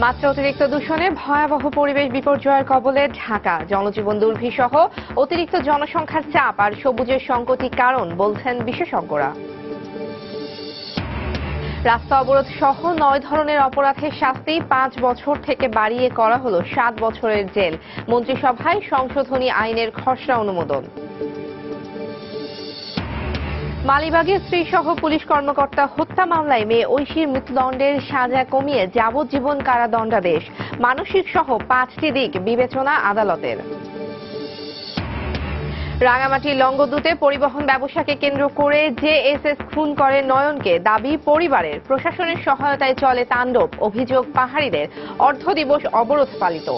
মাত্রা অতিরিক্ত দূষণে ভয়াবহ পরিবেশ বিপর্যয়ের কবলে ঢাকা। জনজীবন দুর্বিষহ, অতিরিক্ত জনসংখ্যার চাপ আর সবুজের সংকটই কারণ বলছেন বিশেষজ্ঞরা। রাস্তা অবরোধ সহ 9 ধরনের অপরাধের শাস্তি 5 বছর থেকে বাড়িয়ে করা হলো 7 বছরের জেল। মন্ত্রিসভায় সংশোধনী আইনের খসড়া অনুমোদন। মালিবাগে স্ত্রীসহ পুলিশ কর্মকর্তা হত্যা মামলায় মেয়ে ঐশীর মৃত্যুদণ্ডের সাজা কমিয়ে যাবজ্জীবন কারাদণ্ডাদেশ। মানসিক সহ 5টি দিক বিবেচনা আদালতের। রাঙামাটির লংগদুতে পরিবহন ব্যবসাকে কেন্দ্র করে জেএসএস খুন করে নয়নকে, দাবি পরিবারের। প্রশাসনের সহায়তায় চলে তাণ্ডব, অভিযোগ পাহাড়িদের। অর্ধদিবস অবরোধ পালিত।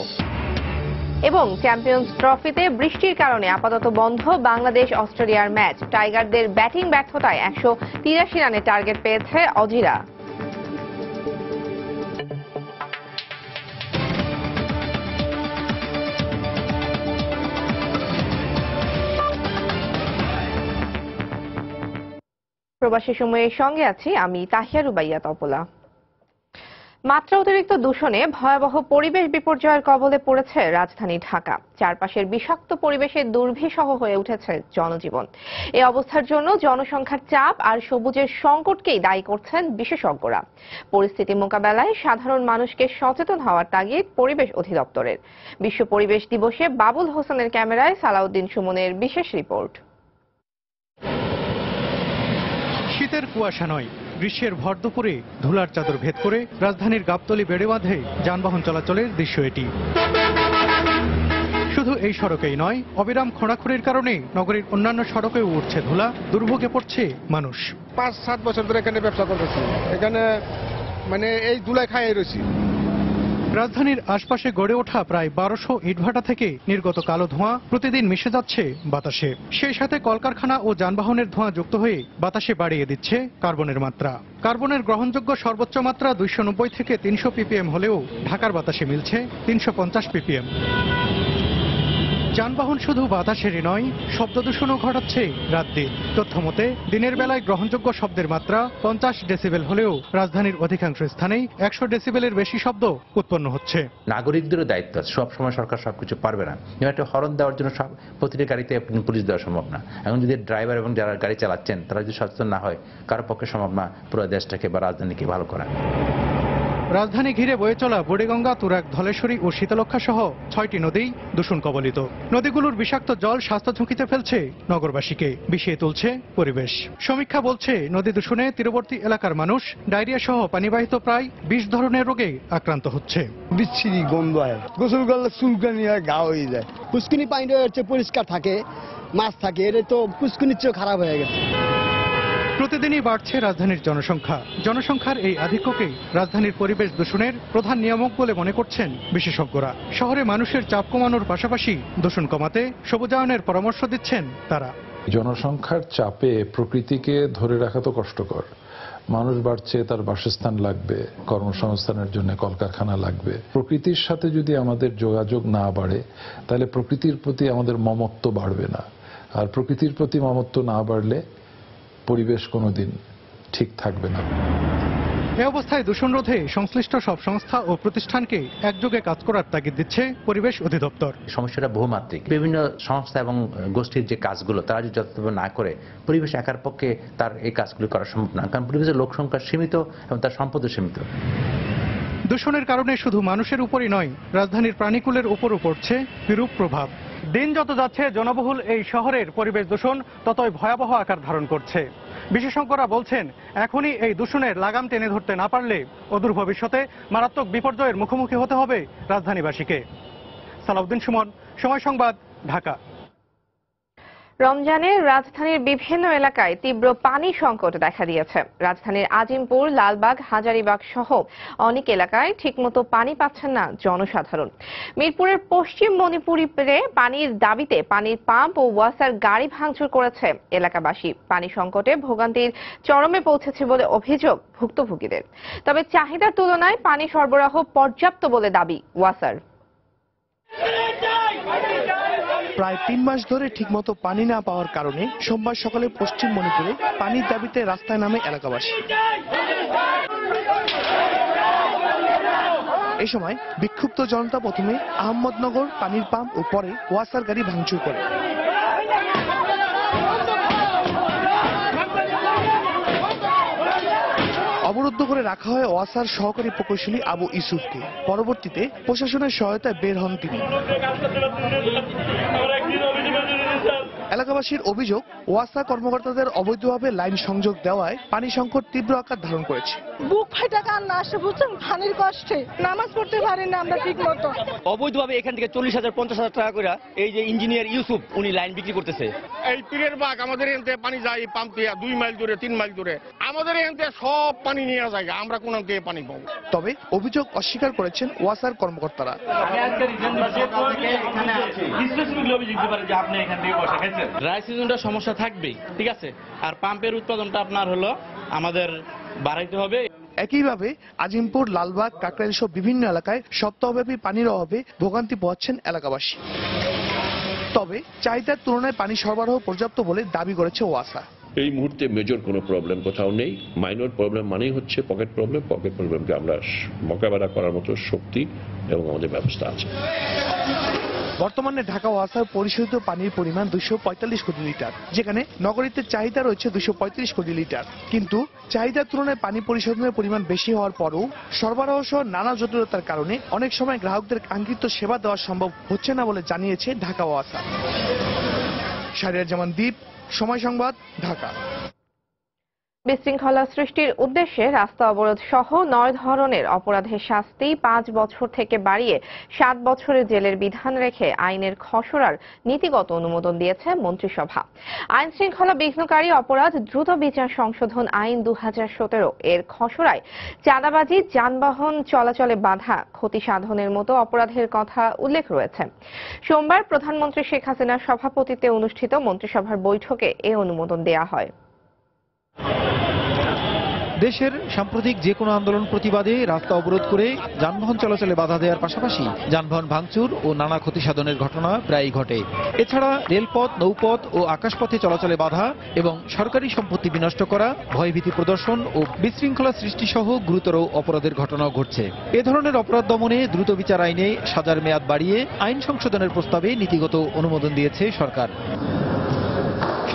এবং চ্যাম্পিয়ন্স ট্রফিতে বৃষ্টির কারণে আপাতত বন্ধ বাংলাদেশ অস্ট্রেলিয়ার ম্যাচ। টাইগারদের ব্যাটিং ব্যর্থতায় 183 রানের টার্গেট পেয়েছে অজিরা। প্রবাসী সময়ের সঙ্গে আছি আমি তাহিয়া রুবাইয়া তপলা। মাত্রা অতিরিক্ত দূষণে ভয়াবহ পরিবেশ বিপর্যয়ের কবলে পড়েছে রাজধানী ঢাকা। চারপাশের বিষাক্ত পরিবেশে দুর্বিষহ হয়ে উঠেছে জনজীবন। এই অবস্থার জন্য জনসংখ্যার চাপ আর সবুজের সংকটকেই দায়ী করছেন বিশেষজ্ঞরা। পরিস্থিতি মোকাবেলায় সাধারণ মানুষকে সচেতন হওয়ার তাগিদ পরিবেশ অধিদপ্তরের। বিশ্ব পরিবেশ দিবসে বাবুল হোসেনের ক্যামেরায় সালাউদ্দিন সুমনের বিশেষ রিপোর্ট। শীতের কুয়াশা নয়, গ্রীষ্মের ভর দুপুরে ধুলার চাদর ভেদ করে রাজধানীর গাবতলী বেড়ে বাঁধে যানবাহন চলাচলের দৃশ্য এটি। শুধু এই সড়কেই নয়, অবিরাম খোঁড়াখুড়ির কারণে নগরীর অন্যান্য সড়কেও উঠছে ধুলা, দুর্ভোগে পড়ছে মানুষ। 5-7 বছর ধরে এখানে ব্যবসা করতেছি, এখানে এই ধুলায় খাইয়ে রয়েছি। রাজধানীর আশপাশে গড়ে ওঠা প্রায় 1200 ইটভাটা থেকে নির্গত কালো ধোঁয়া প্রতিদিন মিশে যাচ্ছে বাতাসে। সেই সাথে কলকারখানা ও যানবাহনের ধোঁয়া যুক্ত হয়ে বাতাসে বাড়িয়ে দিচ্ছে কার্বনের মাত্রা। কার্বনের গ্রহণযোগ্য সর্বোচ্চ মাত্রা 290 থেকে 300 ppm হলেও ঢাকার বাতাসে মিলছে 350 ppm। যানবাহন শুধু বাতাসেরই নয়, শব্দ দূষণও ঘটাচ্ছে রাত দিন। তথ্য মতে দিনের বেলায় গ্রহণযোগ্য শব্দের মাত্রা 50 ডেসিবেল হলেও রাজধানীর অধিকাংশ স্থানেই 100 ডেসিবেলের বেশি শব্দ উৎপন্ন হচ্ছে। নাগরিকদেরও দায়িত্ব আছে, সবসময় সরকার সবকিছু পারবে না। একটা হরন দেওয়ার জন্য সব প্রতিটি গাড়িতে পুলিশ দেওয়া সম্ভব না। এখন যদি ড্রাইভার এবং যারা গাড়ি চালাচ্ছেন তারা যদি সচেতন না হয়, কারো পক্ষে সম্ভব না পুরো দেশটাকে বা রাজধানীকে ভালো করা। রাজধানী ঘিরে বয়ে চলা বুড়িগঙ্গা, তুরাগ, ধলেশ্বরী ও শীতলক্ষা সহ 6টি নদী দূষণ কবলিত। নদীগুলোর বিষাক্ত জল স্বাস্থ্য ঝুঁকিতে ফেলছে নগরবাসীকে, বিষিয়ে তুলছে পরিবেশ। সমীক্ষা বলছে নদী দূষণে তীরবর্তী এলাকার মানুষ ডায়রিয়া সহ পানিবাহিত প্রায় 20 ধরনের রোগে আক্রান্ত হচ্ছে। বিচ্ছিরি গন্ধ হয়, গোসল করলে চুলকানি হয়, ঘা হয়ে যায়। পুষ্কুনি পানিটা হচ্ছে পরিষ্কার থাকে, মাছ থাকে, এটা তো পুষ্কুনির চেয়েও খারাপ হয়ে গেছে। প্রতিদিনই বাড়ছে রাজধানীর জনসংখ্যা। জনসংখ্যার এই আধিক্যকেই রাজধানীর পরিবেশ দূষণের প্রধান নিয়ামক বলে মনে করছেন বিশেষজ্ঞরা। শহরে মানুষের চাপ কমানোর পাশাপাশি দূষণ কমাতে সবুজায়নের পরামর্শ দিচ্ছেন তারা। জনসংখ্যার চাপে প্রকৃতিকে ধরে রাখা তো কষ্টকর। মানুষ বাড়ছে, তার বাসস্থান লাগবে, কর্মসংস্থানের জন্য কলকারখানা লাগবে। প্রকৃতির সাথে যদি আমাদের যোগাযোগ না বাড়ে, তাহলে প্রকৃতির প্রতি আমাদের মমত্ব বাড়বে না। আর প্রকৃতির প্রতি মমত্ব না বাড়লে পরিবেশ কোনোদিন ঠিক থাকবে না। এ অবস্থায় দূষণ রোধে সংশ্লিষ্ট সব সংস্থা ও প্রতিষ্ঠানকে একযোগে কাজ করার তাগিদ দিচ্ছে পরিবেশ অধিদপ্তর। সমস্যাটা বহুমাত্রিক। বিভিন্ন সংস্থা এবং গোষ্ঠীর যে কাজগুলো তারা যদি যথাযথভাবে না করে, পরিবেশ একার পক্ষে তার এই কাজগুলি করা সম্ভব না, কারণ পরিবেশের লোক সংখ্যা সীমিত এবং তার সম্পদও সীমিত। দূষণের কারণে শুধু মানুষের উপরই নয়, রাজধানীর প্রাণীকুলের উপরও পড়ছে বিরূপ প্রভাব। দিন যত যাচ্ছে জনবহুল এই শহরের পরিবেশ দূষণ ততই ভয়াবহ আকার ধারণ করছে। বিশেষজ্ঞরা বলছেন এখনই এই দূষণের লাগাম টেনে ধরতে না পারলে অদূর ভবিষ্যতে মারাত্মক বিপর্যয়ের মুখোমুখি হতে হবে রাজধানীবাসীকে। সালাউদ্দিন সুমন, সময় সংবাদ, ঢাকা। রমজানে রাজধানীর বিভিন্ন এলাকায় তীব্র পানি সংকট দেখা দিয়েছে। রাজধানীর আজিমপুর, লালবাগ, হাজারীবাগ সহ অনেক এলাকায় ঠিকমতো পানি পাচ্ছেন না জনসাধারণ। মিরপুরের পশ্চিম মণিপুরে পানির দাবিতে পানির পাম্প ও ওয়াসার গাড়ি ভাঙচুর করেছে এলাকাবাসী। পানি সংকটে ভোগান্তির চরমে পৌঁছেছে বলে অভিযোগ ভুক্তভোগীদের। তবে চাহিদার তুলনায় পানি সরবরাহ পর্যাপ্ত বলে দাবি ওয়াসার। প্রায় 3 মাস ধরে ঠিকমতো পানি না পাওয়ার কারণে সোমবার সকালে পশ্চিম মণিপুরে পানির দাবিতে রাস্তায় নামে এলাকাবাসী। এই সময় বিক্ষুব্ধ জনতা প্রথমে আহমদনগর পানির পাম্প ও পরে ওয়াসার গাড়ি ভাঙচুর করে। অবরুদ্ধ করে রাখা হয় ওয়াসার সহকারী প্রকৌশলী আবু ইউসুফকে। পরবর্তীতে প্রশাসনের সহায়তায় বের হন তিনি। এলাকাবাসীর অভিযোগ, ওয়াসা কর্মকর্তাদের অবৈধভাবে লাইন সংযোগ দেওয়ায় পানি সংকট তীব্র আকার ধারণ করেছে। বুক ফাটা কান্না আসে, বুঝছেন, পানির কষ্টে নামাজ পড়তে পারি না আমরা ঠিক মতো। অবৈধভাবে এখান থেকে 40,000 50,000 টাকা করে এই যে ইঞ্জিনিয়ার ইউসুফ উনি লাইন বিক্রি করতেছে। এই পীরের বাগ আমাদের এখান থেকে পানি যায় পাম্প দিয়ে 2 মাইল দূরে 3 মাইল দূরে, আমাদের এখান থেকে সব পানি নিয়ে যায়, আমরা কোন থেকে পানি পাবো? তবে অভিযোগ অস্বীকার করেছেন ওয়াসার কর্মকর্তারা। ড্রাই সিজনটা সমস্যা থাকবেই, ঠিক আছে, আর পাম্পের উৎপাদনটা আপনার হলো আমাদের বাড়াইতে হবে। একইভাবে আজিমপুর, লালবাগ, কাকরাইল সহ বিভিন্ন এলাকায় সপ্তাহব্যাপী পানির অভাবে ভোগান্তি পোহাচ্ছেন এলাকাবাসী। তবে চাহিদার তুলনায় পানি সরবরাহ পর্যাপ্ত বলে দাবি করেছে ওয়াসা। এই মুহূর্তে মেজর কোনো প্রবলেম কোথাও নেই। মাইনর প্রবলেম মানেই হচ্ছে পকেট প্রবলেমকে আমরা মোকাবেলা করার মতো শক্তি এবং আমাদের ব্যবস্থা আছে। বর্তমানে ঢাকা ওয়াসার পরিশোধিত পানির পরিমাণ 245 কোটি লিটার, যেখানে নগরীতে চাহিদা রয়েছে 235 কোটি লিটার। কিন্তু চাহিদার তুলনায় পানি পরিশোধনের পরিমাণ বেশি হওয়ার পরও সরবরাহ সহ নানা জটিলতার কারণে অনেক সময় গ্রাহকদের কাঙ্ক্ষিত সেবা দেওয়া সম্ভব হচ্ছে না বলে জানিয়েছে ঢাকা ওয়াসা। শাহরিয়ার জামান দ্বীপ, সময় সংবাদ, ঢাকা। বিশৃঙ্খলা সৃষ্টির উদ্দেশ্যে রাস্তা অবরোধ সহ 9 ধরনের অপরাধের শাস্তি 5 বছর থেকে বাড়িয়ে 7 বছরের জেলের বিধান রেখে আইনের খসড়ার নীতিগত অনুমোদন দিয়েছে মন্ত্রিসভা। আইন শৃঙ্খলা বিঘ্নকারী অপরাধ দ্রুত বিচার সংশোধন আইন 2017 এর খসড়ায় চাঁদাবাজি, যানবাহন চলাচলে বাধা, ক্ষতি সাধনের মতো অপরাধের কথা উল্লেখ রয়েছে। সোমবার প্রধানমন্ত্রী শেখ হাসিনার সভাপতিত্বে অনুষ্ঠিত মন্ত্রিসভার বৈঠকে এ অনুমোদন দেয়া হয়। দেশের সাম্প্রতিক যে কোনো আন্দোলন প্রতিবাদে রাস্তা অবরোধ করে যানবাহন চলাচলে বাধা দেওয়ার পাশাপাশি যানবাহন ভাঙচুর ও নানা ক্ষতি সাধনের ঘটনা প্রায়ই ঘটে। এছাড়া রেলপথ, নৌপথ ও আকাশপথে চলাচলে বাধা এবং সরকারি সম্পত্তি বিনষ্ট করা, ভয়ভীতি প্রদর্শন ও বিশৃঙ্খলা সৃষ্টি সহ গুরুতর অপরাধের ঘটনাও ঘটছে। এ ধরনের অপরাধ দমনে দ্রুত বিচার আইনে সাজার মেয়াদ বাড়িয়ে আইন সংশোধনের প্রস্তাবে নীতিগত অনুমোদন দিয়েছে সরকার।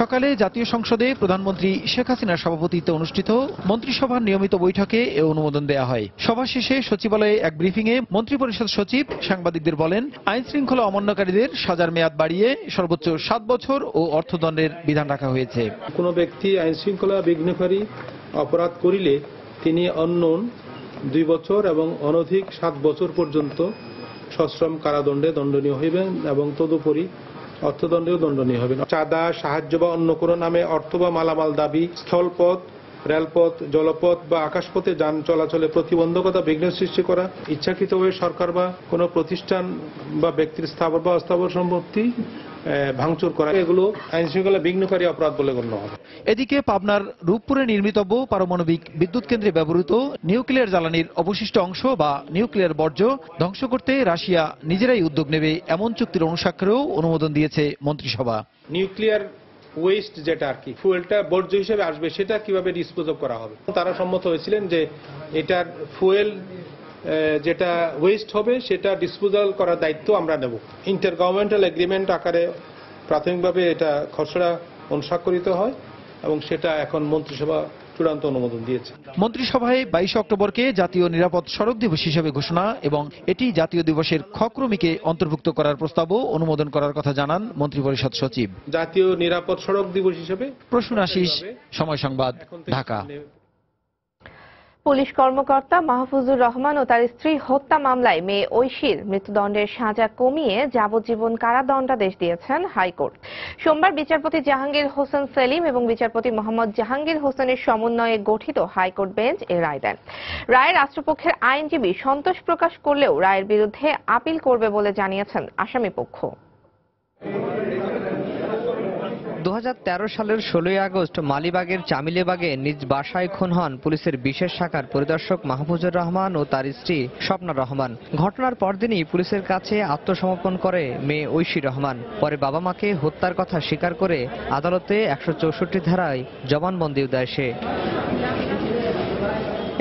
সকালে জাতীয় সংসদে প্রধানমন্ত্রী শেখ হাসিনার সভাপতিত্বে অনুষ্ঠিত মন্ত্রিসভার নিয়মিত বৈঠকে এ অনুমোদন দেয়া হয়। সভা শেষে সচিবালয়ে এক ব্রিফিংয়ে মন্ত্রিপরিষদ সচিব সাংবাদিকদের বলেন, আইন শৃঙ্খলা অমান্যকারীদের সাজার মেয়াদ বাড়িয়ে সর্বোচ্চ 7 বছর ও অর্থদণ্ডের বিধান রাখা হয়েছে। কোনো ব্যক্তি আইন শৃঙ্খলা বিঘ্নকারী অপরাধ করিলে তিনি অনূন 2 বছর এবং অনধিক 7 বছর পর্যন্ত সশ্রম কারাদণ্ডে দণ্ডনীয় হইবেন এবং তদুপরি অর্থদণ্ডেও দণ্ডনীয় হবেন। চাঁদা, সাহায্য বা অন্য কোনো নামে অর্থ বা মালামাল দাবি, স্থলপথ, রেলপথ, জলপথ বা আকাশপথে যান চলাচলে প্রতিবন্ধকতা, বিঘ্ন সৃষ্টি করা, ইচ্ছাকৃতভাবে সরকার বা কোনো প্রতিষ্ঠান বা ব্যক্তির স্থাবর বা অস্থাবর সম্পত্তি ভাঙচুর করা, এগুলো আইন শৃঙ্খলা বিঘ্নকারী অপরাধ বলে গণ্য হবে। এদিকে পাবনার রূপপুরে নির্মিতব্য পারমাণবিক বিদ্যুৎ কেন্দ্রে ব্যবহৃত নিউক্লিয়ার জ্বালানির অবশিষ্ট অংশ বা নিউক্লিয়ার বর্জ্য ধ্বংস করতে রাশিয়া নিজেরাই উদ্যোগ নেবে এমন চুক্তির অনুস্বাক্ষরেও অনুমোদন দিয়েছে মন্ত্রিসভা। নিউক্লিয়ার ওয়েস্ট যেটা আর কি ফুয়েলটা বর্জ্য হিসেবে আসবে, সেটা কিভাবে ডিসপোজ করা হবে তারা সম্মত হয়েছিলেন যে এটার ফুয়েল যেটা ওয়েস্ট হবে সেটা ডিসপোজাল করার দায়িত্ব আমরা নেব। ইন্টার গভর্নমেন্টাল এগ্রিমেন্ট আকারে প্রাথমিকভাবে এটা খসড়া অনুস্বাক্ষরিত হয় এবং সেটা এখন মন্ত্রিসভা চূড়ান্ত অনুমোদন দিয়েছে। মন্ত্রিসভায় 22 অক্টোবরকে জাতীয় নিরাপদ সড়ক দিবস হিসেবে ঘোষণা এবং এটি জাতীয় দিবসের খক্রমিকে অন্তর্ভুক্ত করার প্রস্তাবও অনুমোদন করার কথা জানান মন্ত্রিপরিষদ সচিব। জাতীয় নিরাপদ সড়ক দিবস হিসেবে প্রসূন আশিস, সময় সংবাদ, ঢাকা। পুলিশ কর্মকর্তা মাহফুজুর রহমান ও তার স্ত্রী হত্যা মামলায় মেয়ে ঐশীর মৃত্যুদণ্ডের সাজা কমিয়ে যাবজ্জীবন কারাদণ্ডাদেশ দিয়েছেন হাইকোর্ট। সোমবার বিচারপতি জাহাঙ্গীর হোসেন সেলিম এবং বিচারপতি মোহাম্মদ জাহাঙ্গীর হোসেনের সমন্বয়ে গঠিত হাইকোর্ট বেঞ্চ এ রায় দেন। রায়ে রাষ্ট্রপক্ষের আইনজীবী সন্তোষ প্রকাশ করলেও রায়ের বিরুদ্ধে আপিল করবে বলে জানিয়েছেন আসামিপক্ষ। 2013 সালের 16 আগস্ট মালিবাগের চামিলেবাগে নিজ বাসায় খুন হন পুলিশের বিশেষ শাখার পরিদর্শক মাহফুজুর রহমান ও তার স্ত্রী স্বপ্না রহমান। ঘটনার পরদিনই পুলিশের কাছে আত্মসমর্পণ করে মেয়ে ঐশী রহমান। পরে বাবা মাকে হত্যার কথা স্বীকার করে আদালতে 164 ধারায় জবানবন্দিও দেয় সে।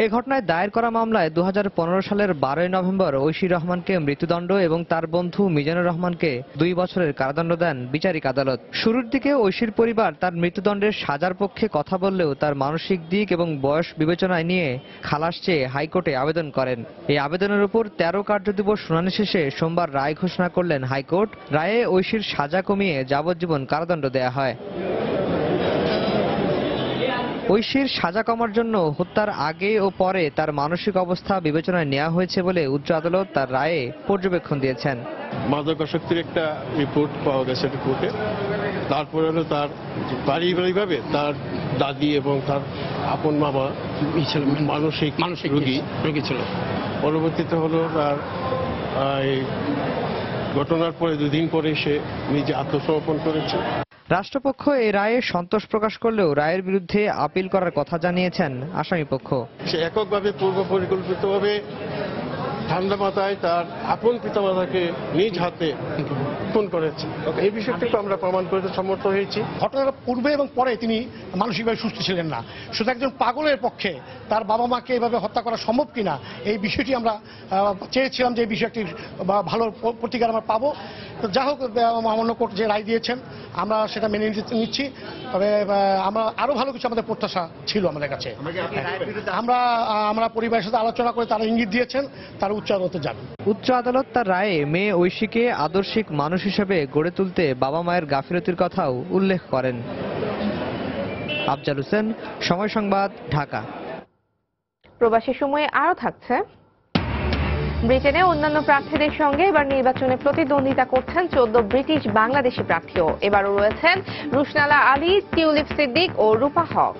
এ ঘটনায় দায়ের করা মামলায় 2015 সালের 12 নভেম্বর ঐশী রহমানকে মৃত্যুদণ্ড এবং তার বন্ধু মিজানুর রহমানকে 2 বছরের কারাদণ্ড দেন বিচারিক আদালত। শুরুর দিকে ঐশীর পরিবার তার মৃত্যুদণ্ডের সাজার পক্ষে কথা বললেও তার মানসিক দিক এবং বয়স বিবেচনায় নিয়ে খালাস চেয়ে হাইকোর্টে আবেদন করেন। এই আবেদনের উপর 13 কার্যদিবস শুনানি শেষে সোমবার রায় ঘোষণা করলেন হাইকোর্ট। রায়ে ঐশীর সাজা কমিয়ে যাবজ্জীবন কারাদণ্ড দেয়া হয়। ঐশীর সাজা কমার জন্য হত্যার আগে ও পরে তার মানসিক অবস্থা বিবেচনায় নেওয়া হয়েছে বলে উচ্চ আদালত তার রায়ে পর্যবেক্ষণ দিয়েছেন। মাদকাসক্তির একটা রিপোর্ট পাওয়া গেছে রিপোর্টে। তারপরে হলো তার পারিবারিকভাবে তার দাদি এবং তার আপন মামা মানসিক রোগী ছিল। পরবর্তীতে হলো তার এই ঘটনার পরে 2 দিন পরে সে নিজে আত্মসমর্পণ করেছে। রাষ্ট্রপক্ষ এই রায়ে সন্তোষ প্রকাশ করলেও রায়ের বিরুদ্ধে আপিল করার কথা জানিয়েছেন আসামিপক্ষ। সে এককভাবে পূর্ব পরিকল্পিতভাবে ঠান্ডা মাথায় তার আপন পিতামাতাকে নিজ হাতে খুন করেছে। এই বিষয়টিকে আমরা প্রমাণ করতে সমর্থ হয়েছি। ঘটনার পূর্বে এবং পরে তিনি মানসিকভাবে সুস্থ ছিলেন না। শুধু একজন পাগলের পক্ষে তার বাবা মাকে এভাবে হত্যা করা সম্ভব কিনা এই বিষয়টি আমরা চেয়েছিলাম যে এই বিষয়টির ভালো প্রতিকার আমরা পাবো। তো যা হোক, মহামান্য কোর্ট যে রায় দিয়েছেন আমরা সেটা মেনে নিচ্ছি। তবে আমরা আরো ভালো কিছু আমাদের প্রত্যাশা ছিল আমাদের কাছে। আমরা পরিবারের সাথে আলোচনা করে তারা ইঙ্গিত দিয়েছেন তারা উচ্চ আদালতে যাবেন। উচ্চ আদালত তার রায়ে মেয়ে ঐশীকে আদর্শিক মানুষ হিসেবে গড়ে তুলতে বাবা মায়ের গাফিলতির কথাও উল্লেখ করেন। আফজাল হোসেন, সময় সংবাদ, ঢাকা। প্রবাসী সময়ে আরো থাকছে। ব্রিটেনে অন্যান্য প্রার্থীদের সঙ্গে এবার নির্বাচনে প্রতিদ্বন্দ্বিতা করছেন 14 ব্রিটিশ বাংলাদেশি প্রার্থীও। এবারও রয়েছেন রুশনালা আলী, টিউলিপ সিদ্দিক ও রূপা হক।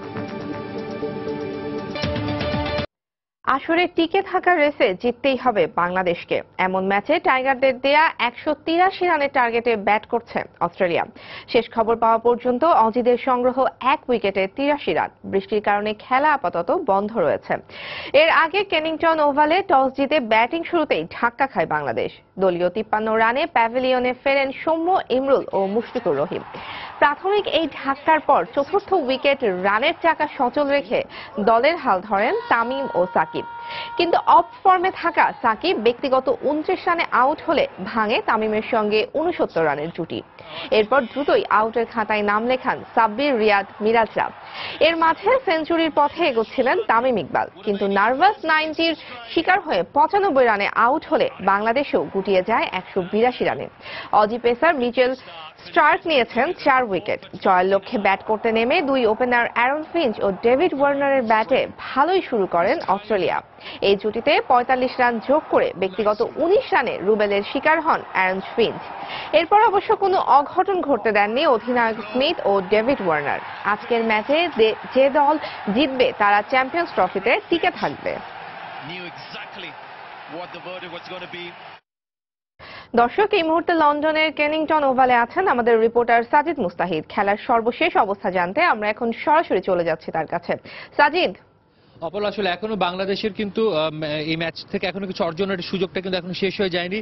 আসরে টিকে থাকার রেসে জিততেই হবে বাংলাদেশকে। এমন ম্যাচে টাইগারদের দেয়া 183 রানের টার্গেটে ব্যাট করছে অস্ট্রেলিয়া। শেষ খবর পাওয়া পর্যন্ত অজিদের সংগ্রহ 1 উইকেটে 83 রান। বৃষ্টির কারণে খেলা আপাতত বন্ধ রয়েছে। এর আগে কেনিংটন ওভালে টস জিতে ব্যাটিং শুরুতেই ধাক্কা খায় বাংলাদেশ। দলীয় 53 রানে প্যাভিলিয়নে ফেরেন সৌম্য, ইমরুল ও মুশফিকুর রহিম। প্রাথমিক এই ধাক্কার পর চতুর্থ উইকেট রানের চাকা সচল রেখে দলের হাল ধরেন তামিম ও সাকিব। কিন্তু অফ ফর্মে থাকা সাকিব ব্যক্তিগত 29 রানে আউট হলে ভাঙে তামিমের সঙ্গে 69 রানের জুটি। এরপর দ্রুতই আউটের খাতায় নাম লেখান সাব্বির, রিয়াদ, মিরাজরা। এর মাঝে সেঞ্চুরির পথে এগোচ্ছিলেন তামিম ইকবাল, কিন্তু নার্ভাস 90-র শিকার হয়ে 95 রানে আউট হলে বাংলাদেশও গুটিয়ে যায় 182 রানে। অজি পেসার মিচেল স্টার্ক নিয়েছেন 4 উইকেট। জয়ের লক্ষ্যে ব্যাট করতে নেমে 2 ওপেনার অ্যারন ফিঞ্চ ও ডেভিড ওয়ার্নারের ব্যাটে ভালোই শুরু করেন অস্ট্রেলিয়া। এই জুটিতে 45 রান যোগ করে ব্যক্তিগত 19 রানে রুবেলের শিকার হন অ্যারন ফিঞ্চ। এরপর অবশ্য কোনো অঘটন ঘটতে দেননি অধিনায়ক স্মিথ ও ডেভিড ওয়ার্নার। আজকের ম্যাচে যে দল জিতবে তারা চ্যাম্পিয়ন্স ট্রফিতে টিকে থাকবে। দর্শক, এই মুহূর্তে লন্ডনের কেনিংটন ওভালে আছেন আমাদের রিপোর্টার সাজিদ মুস্তাহিদ। খেলার সর্বশেষ অবস্থা জানতে আমরা এখন সরাসরি চলে যাচ্ছি তার কাছে। সাজিদ। অপল, আসলে এখনো বাংলাদেশের কিন্তু এই ম্যাচ থেকে এখনো কিছু অর্জনের সুযোগটা কিন্তু এখনো শেষ হয়ে যায়নি।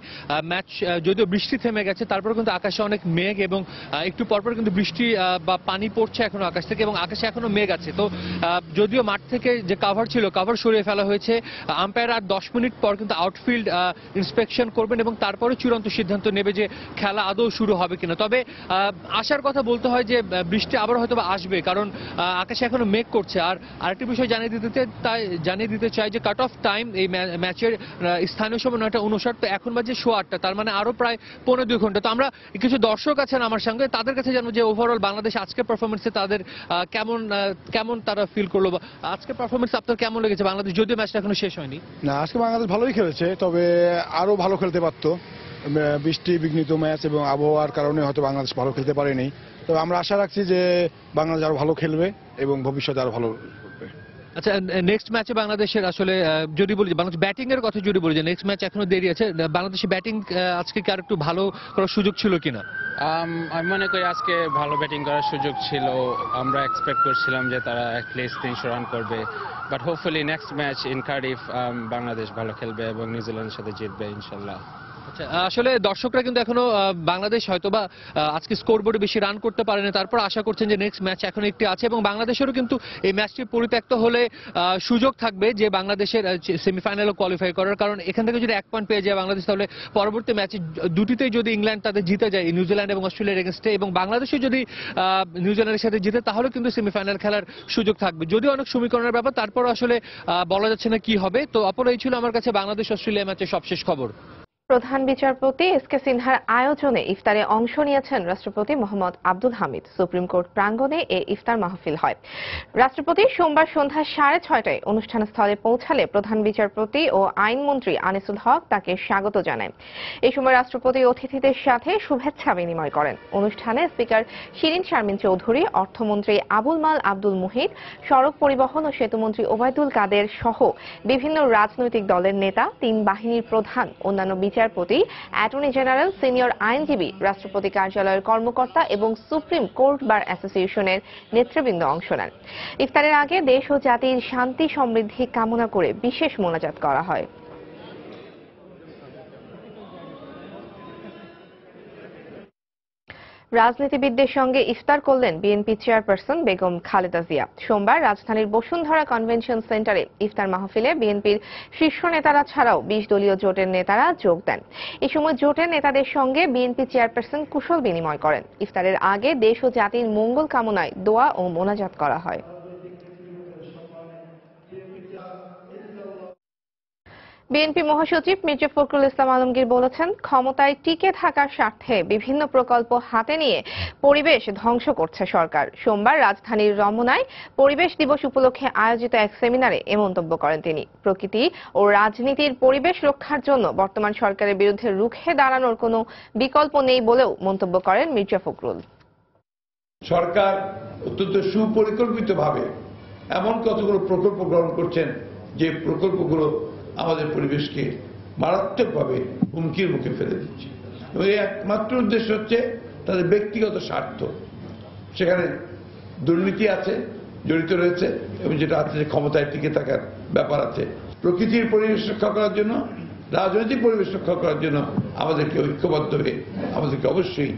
ম্যাচ যদিও বৃষ্টি থেমে গেছে, তারপরে কিন্তু আকাশে অনেক মেঘ এবং একটু পরপর কিন্তু বৃষ্টি বা পানি পড়ছে এখনো আকাশ থেকে, এবং আকাশে এখনো মেঘ আছে। তো যদিও মাঠ থেকে যে কাভার ছিল কাভার সরিয়ে ফেলা হয়েছে, আম্পায়ার আর 10 মিনিট পর কিন্তু আউটফিল্ড ইন্সপেকশন করবেন এবং তারপরে চূড়ান্ত সিদ্ধান্ত নেবে যে খেলা আদৌ শুরু হবে কিনা। তবে আসার কথা বলতে হয় যে বৃষ্টি আবার হয়তো আসবে, কারণ আকাশে এখনো মেঘ করছে। আর আরেকটি বিষয় জানিয়ে দিতে চাই যে কাট অফ টাইম এই ম্যাচের স্থানীয় সময় 9:59, তো এখন বাজে 8:15, তার মানে আরো প্রায় 1.5-2 ঘন্টা। তো আমরা কিছু দর্শক আছেন আমার সঙ্গে, তাদের কাছে জানবো যে ওভারঅল বাংলাদেশ আজকের পারফরমেন্সে তাদের কেমন তারা ফিল করলো, বা আজকের পারফরমেন্স আপনার কেমন লেগেছে বাংলাদেশ, যদিও ম্যাচটা এখনো শেষ হয়নি? না, আজকে বাংলাদেশ ভালোই খেলেছে, তবে আরো ভালো খেলতে পারতো। বৃষ্টি বিঘ্নিত ম্যাচ এবং আবহাওয়ার কারণে হয়তো বাংলাদেশ ভালো খেলতে পারেনি। তবে আমরা আশা রাখছি যে বাংলাদেশ আরো ভালো খেলবে এবং ভবিষ্যতে আরো ভালো করবে। আচ্ছা, নেক্সট ম্যাচে বাংলাদেশের আসলে যদি বলি বাংলাদেশ ব্যাটিং এর কথা যদি বলি যে নেক্সট ম্যাচ এখনো দেরি আছে, বাংলাদেশের ব্যাটিং আজকে কি আর একটু ভালো করার সুযোগ ছিল কিনা? আমি মনে করি আজকে ভালো ব্যাটিং করার সুযোগ ছিল। আমরা এক্সপেক্ট করছিলাম যে তারা অ্যাটলিস্ট 300 রান করবে, but hopefully next match in Cardiff Bangladesh ভালো খেলবে এবং নিউজিল্যান্ডের সাথে জিতবে ইনশাল্লাহ। আসলে দর্শকরা কিন্তু এখনো বাংলাদেশ হয়তোবা আজকে স্কোরবোর্ডে বেশি রান করতে পারেনি, তারপর আশা করছেন যে নেক্সট ম্যাচ এখন একটি আছে এবং বাংলাদেশেরও কিন্তু এই ম্যাচটি পরিত্যক্ত হলে সুযোগ থাকবে যে বাংলাদেশের সেমিফাইনালে কোয়ালিফাই করার, কারণ এখান থেকে যদি 1 পয়েন্ট পেয়ে যায় বাংলাদেশ তাহলে পরবর্তী ম্যাচে দুটিতেই যদি ইংল্যান্ড তাদের জিতে যায় নিউজিল্যান্ড এবং অস্ট্রেলিয়ার এগেনস্টে এবং বাংলাদেশও যদি নিউজিল্যান্ডের সাথে জিতে তাহলে কিন্তু সেমিফাইনাল খেলার সুযোগ থাকবে। যদিও অনেক সমীকরণের ব্যাপার, তারপর আসলে বলা যাচ্ছে না কি হবে। তো অপর এই ছিল আমার কাছে বাংলাদেশ অস্ট্রেলিয়া ম্যাচের সবশেষ খবর। প্রধান বিচারপতি এস.কে সিনহার আয়োজনে ইফতারে অংশ নিয়েছেন রাষ্ট্রপতি মোহাম্মদ আব্দুল হামিদ। সুপ্রিম কোর্ট প্রাঙ্গণে এই ইফতার মাহফিল হয়। রাষ্ট্রপতি সোমবার সন্ধ্যা 6:30টায় অনুষ্ঠান স্থলে পৌঁছালে প্রধান বিচারপতি ও আইনমন্ত্রী আনিসুল হক তাকে স্বাগত জানায়। এই সময় রাষ্ট্রপতি অতিথিদের সাথে শুভেচ্ছা বিনিময় করেন। অনুষ্ঠানে স্পিকার শিরিন শারমিন চৌধুরী, অর্থমন্ত্রী আবুল মাল আব্দুল মুহিত, সড়ক পরিবহন ও সেতুমন্ত্রী ওবায়দুল কাদের সহ বিভিন্ন রাজনৈতিক দলের নেতা, 3 বাহিনীর প্রধান, অন্যান্য বিচারপতি, অ্যাটর্নি জেনারেল, সিনিয়র আইনজীবী, রাষ্ট্রপতি কার্যালয়ের কর্মকর্তা এবং সুপ্রিম কোর্ট বার অ্যাসোসিয়েশনের নেতৃবৃন্দ অংশ নেন। ইফতারের আগে দেশ ও জাতির শান্তি সমৃদ্ধি কামনা করে বিশেষ মোনাজাত করা হয়। রাজনীতিবিদদের সঙ্গে ইফতার করলেন বিএনপি চেয়ারপারসন বেগম খালেদা জিয়া। সোমবার রাজধানীর বসুন্ধরা কনভেনশন সেন্টারে ইফতার মাহফিলে বিএনপির শীর্ষ নেতারা ছাড়াও 20 দলীয় জোটের নেতারা যোগ দেন। এই সময় জোটের নেতাদের সঙ্গে বিএনপি চেয়ারপারসন কুশল বিনিময় করেন। ইফতারের আগে দেশ ও জাতির মঙ্গল কামনায় দোয়া ও মোনাজাত করা হয়। বিএনপি মহাসচিব মির্জা ফখরুল ইসলাম আলমগীর বলেছেন, ক্ষমতায় টিকে থাকার স্বার্থে বিভিন্ন প্রকল্প হাতে নিয়ে পরিবেশ ধ্বংস করছে সরকার। সোমবার রাজধানীর রমনায় পরিবেশ দিবস উপলক্ষে আয়োজিত এক সেমিনারে এ মন্তব্য করেন তিনি। প্রকৃতি ও রাজনীতির পরিবেশ রক্ষার জন্য বর্তমান সরকারের বিরুদ্ধে রুখে দাঁড়ানোর কোনো বিকল্প নেই বলেও মন্তব্য করেন মির্জা ফখরুল। সরকার অত্যন্ত সুপরিকল্পিতভাবে এমন কতগুলো প্রকল্প গ্রহণ করছেন যে প্রকল্পগুলো আমাদের পরিবেশকে মারাত্মকভাবে হুমকির মুখে ফেলে দিচ্ছে এবং এই একমাত্র উদ্দেশ্য হচ্ছে তাদের ব্যক্তিগত স্বার্থ। সেখানে দুর্নীতি আছে, জড়িত রয়েছে এবং যেটা আছে যে ক্ষমতায় টিকে থাকার ব্যাপার আছে। প্রকৃতির পরিবেশ রক্ষা করার জন্য, রাজনৈতিক পরিবেশ রক্ষা করার জন্য আমাদেরকে ঐক্যবদ্ধ হয়ে আমাদেরকে অবশ্যই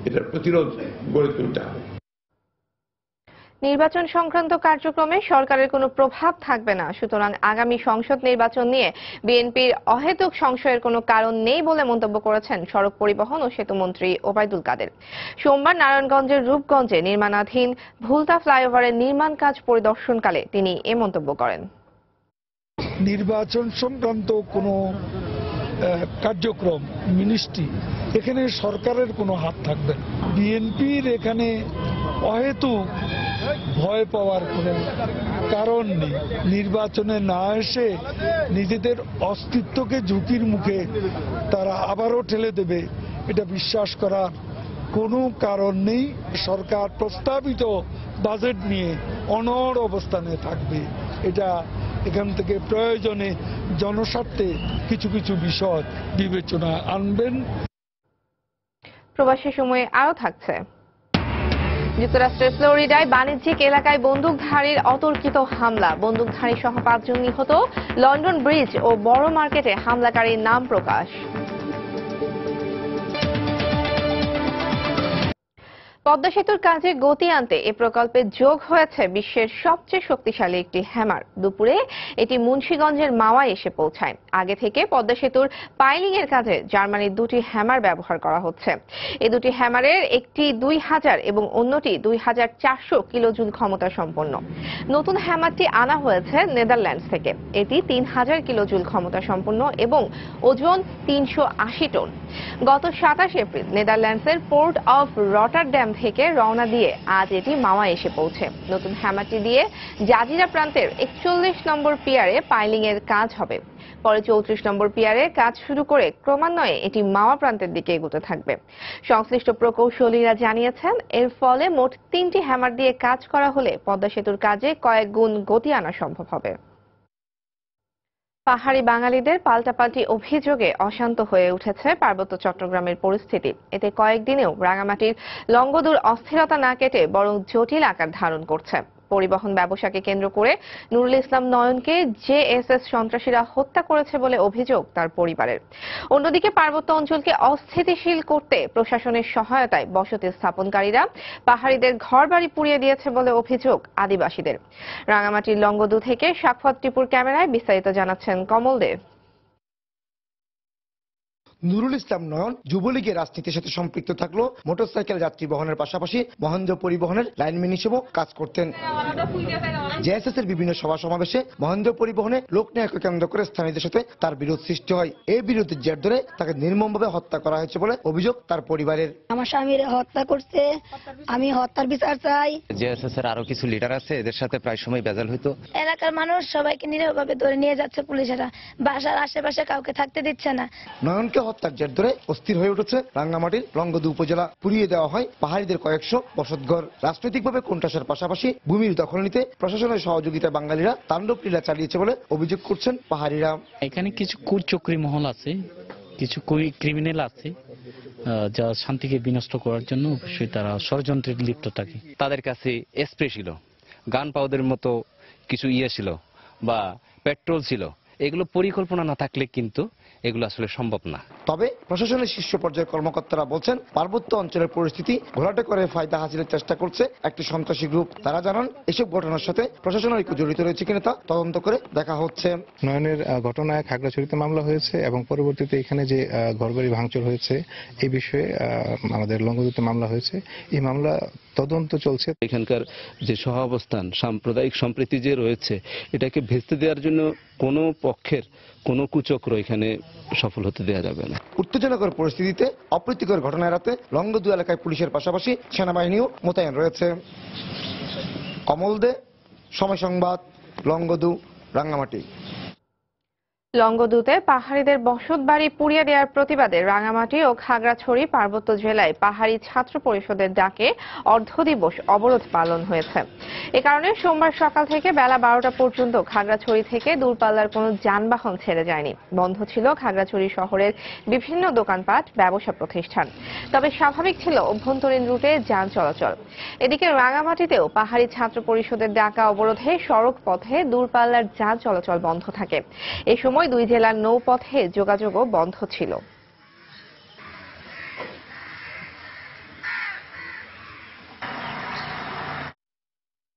এটার প্রতিরোধ গড়ে তুলতে হবে। নির্বাচন সংক্রান্ত কার্যক্রমে সরকারের কোনো প্রভাব থাকবে না, সুতরাং আগামী সংসদ নির্বাচন নিয়ে বিএনপির অহেতুক সংশয়ের কোনো কারণ নেই বলে মন্তব্য করেছেন সড়ক পরিবহন ও সেতুমন্ত্রী ওবায়দুল কাদের। সোমবার নারায়ণগঞ্জের রূপগঞ্জে নির্মাণাধীন ভুলতা ফ্লাইওভারের নির্মাণ কাজ পরিদর্শনকালে তিনি এ মন্তব্য করেন। নির্বাচন সংক্রান্ত কোনো কার্যক্রম, মিনিস্ট্রি, এখানে সরকারের কোনো হাত থাকবে না। বিএনপির এখানে অহেতুক ভয় পাওয়ার কোনো কারণ নেই। নির্বাচনে না এসে নিজেদের অস্তিত্বকে ঝুঁকির মুখে তারা আবারও ঠেলে দেবে, এটা বিশ্বাস করার কোনো কারণ নেই। সরকার প্রস্তাবিত বাজেট নিয়ে অনড় অবস্থানে থাকবে। এটা এখান থেকে প্রয়োজনে জনস্বার্থে কিছু কিছু বিষয় বিবেচনা আনবেন। প্রবাসী সময়ে আরও থাকছে, যুক্তরাষ্ট্রের ফ্লোরিডায় বাণিজ্যিক এলাকায় বন্দুকধারীর অতর্কিত হামলা, বন্দুকধারী সহ 5 জন নিহত। লন্ডন ব্রিজ ও বড় মার্কেটে হামলাকারীর নাম প্রকাশ। পদ্মা সেতুর কাজে গতি আনতে এ প্রকল্পে যোগ হয়েছে বিশ্বের সবচেয়ে শক্তিশালী একটি হ্যামার। দুপুরে এটি মুন্সিগঞ্জের মাওয়ায় এসে পৌঁছায়। আগে থেকে পদ্মা সেতুর পাইলিং এর কাজে জার্মানির 2টি হ্যামার ব্যবহার করা হচ্ছে। এই 2টি হ্যামারের একটি 2000 এবং অন্যটি 2400 কিলোজুল ক্ষমতা সম্পন্ন। নতুন হ্যামারটি আনা হয়েছে নেদারল্যান্ডস থেকে। এটি 3000 কিলোজুল ক্ষমতা সম্পন্ন এবং ওজন 380 টন। গত 27 এপ্রিল নেদারল্যান্ডসের পোর্ট অফ রটারড্যাম থেকে রওনা দিয়ে আজ এটি মাওয়া এসে পৌঁছে। নতুন হ্যামারটি দিয়ে জাজিরা প্রান্তের 41 নম্বর পিয়ারে পাইলিং এর কাজ হবে। পরে 34 নম্বর পিয়ারে কাজ শুরু করে ক্রমান্বয়ে এটি মাওয়া প্রান্তের দিকে এগোতে থাকবে। সংশ্লিষ্ট প্রকৌশলীরা জানিয়েছেন, এর ফলে মোট 3টি হ্যামার দিয়ে কাজ করা হলে পদ্মা সেতুর কাজে কয়েক গুণ গতি আনা সম্ভব হবে। পাহাড়ি বাঙালিদের পাল্টাপাল্টি অভিযোগে অশান্ত হয়ে উঠেছে পার্বত্য চট্টগ্রামের পরিস্থিতি। এতে কয়েকদিনেও রাঙামাটির লংগদুর অস্থিরতা না কেটে বরং জটিল আকার ধারণ করছে। পরিবহন ব্যবসাকে কেন্দ্র করে নুরুল ইসলাম নয়নকে জেএসএস সন্ত্রাসীরা হত্যা করেছে বলে অভিযোগ তার পরিবারের। অন্যদিকে পার্বত্য অঞ্চলকে অস্থিতিশীল করতে প্রশাসনের সহায়তায় বসতি স্থাপনকারীরা পাহাড়িদের ঘরবাড়ি পুড়িয়ে দিয়েছে বলে অভিযোগ আদিবাসীদের। রাঙামাটির লংগদু থেকে সাফওয়াত টিপুর ক্যামেরায় বিস্তারিত জানাচ্ছেন কমল দেব। নুরুল ইসলাম নয়ন যুবলীগের রাজনীতির সাথে সম্পৃক্ত থাকলেও মোটরসাইকেল যাত্রী বহনের পাশাপাশি মহেন্দ্র পরিবহনের লাইনম্যান হিসেবেও কাজ করতেন। জেএসএস এর বিভিন্ন সভা সমাবেশে মহেন্দ্র পরিবহনে লোকনায়ককে কেন্দ্র করে স্থানীয়দের সাথে তার বিরোধ সৃষ্টি হয়। এই বিরোধের জের ধরে তাকে নির্মমভাবে হত্যা করা হয়েছে বলে অভিযোগ তার পরিবারের। আমার স্বামীর হত্যা করছে, আমি হত্যার বিচার চাই। জেএসএস এর আরো কিছু লিডার আছে, এদের সাথে প্রায় সময় বেজাল হইতো। এলাকার মানুষ সবাইকে নিরীহভাবে ধরে নিয়ে যাচ্ছে পুলিশেরা, বাসার আশেপাশে কাউকে থাকতে দিচ্ছে না। নয়নকে হত্যার জের ধরে অস্থির হয়ে উঠেছে রাঙ্গামাটির লংগদু উপজেলা। পুড়িয়ে দেওয়া হয় পাহাড়িদের কয়েকশো বসতঘর। রাজনৈতিকভাবে কোণঠাসার পাশাপাশি ভূমির দখল নিতে প্রশাসনের সহযোগিতায় বাঙালিরা তাণ্ডব লীলা চালিয়েছে বলে অভিযোগ করছেন পাহাড়িরা। এখানে কিছু কুচক্রী মহল আছে, কিছু ক্রিমিনাল আছে যা শান্তিকে বিনষ্ট করার জন্য অবশ্যই তারা ষড়যন্ত্রে লিপ্ত থাকে। তাদের কাছে স্প্রে ছিল, গান পাউডারের মতো কিছু ছিল বা পেট্রোল ছিল। এগুলো পরিকল্পনা না থাকলে কিন্তু এগুলো আসলে সম্ভব না। তবে প্রশাসনের শীর্ষ পর্যায়ের কর্মকর্তারা বলছেন পার্বত্য অঞ্চলের পরিস্থিতি ঘোলাটে করে ফায়দা হাসিলের চেষ্টা করছে একটি সন্ত্রাসী গ্রুপ। তারা জানান এসব ঘটনার সাথে প্রশাসনের ঐক্য জড়িত রয়েছে কিনা তা তদন্ত করে দেখা হচ্ছে। নয়নের ঘটনায় খাগড়াছড়িতে মামলা হয়েছে এবং পরবর্তীতে এখানে যে ঘরবাড়ি ভাঙচুর হয়েছে এই বিষয়ে আমাদের লংগদুতে মামলা হয়েছে। এই মামলা তদন্ত চলছে। এখানকার যে সহাবস্থান সাম্প্রদায়িক সম্প্রীতি যে রয়েছে এটাকে ভেস্তে দেওয়ার জন্য কোনো পক্ষের কোনো কুচক্র এখানে সফল হতে দেওয়া যাবে না। উত্তেজনাকর পরিস্থিতিতে অপ্রীতিকর ঘটনা এড়াতে লংগদু এলাকায় পুলিশের পাশাপাশি সেনাবাহিনীও মোতায়েন রয়েছে। কমল দে, সময় সংবাদ, লংগদু, রাঙ্গামাটি। লংগদুতে পাহাড়িদের বসত বাড়ি পুড়িয়ে দেওয়ার প্রতিবাদে রাঙামাটি ও খাগড়াছড়ি পার্বত্য জেলায় পাহাড়ি ছাত্র পরিষদের ডাকে অর্ধদিবস অবরোধ পালন হয়েছে। এ কারণে সোমবার সকাল থেকে বেলা 12টা পর্যন্ত খাগড়াছড়ি থেকে দূরপাল্লার কোনো যানবাহন ছেড়ে যায়নি। বন্ধ ছিল খাগড়াছড়ি শহরের বিভিন্ন দোকানপাট, ব্যবসা প্রতিষ্ঠান। তবে স্বাভাবিক ছিল অভ্যন্তরীণ রুটে যান চলাচল। এদিকে রাঙামাটিতেও পাহাড়ি ছাত্র পরিষদের ডাকা অবরোধে সড়ক পথে দূরপাল্লার যান চলাচল বন্ধ থাকে। এ সময় দুই জেলার নৌপথে যোগাযোগও বন্ধ ছিল।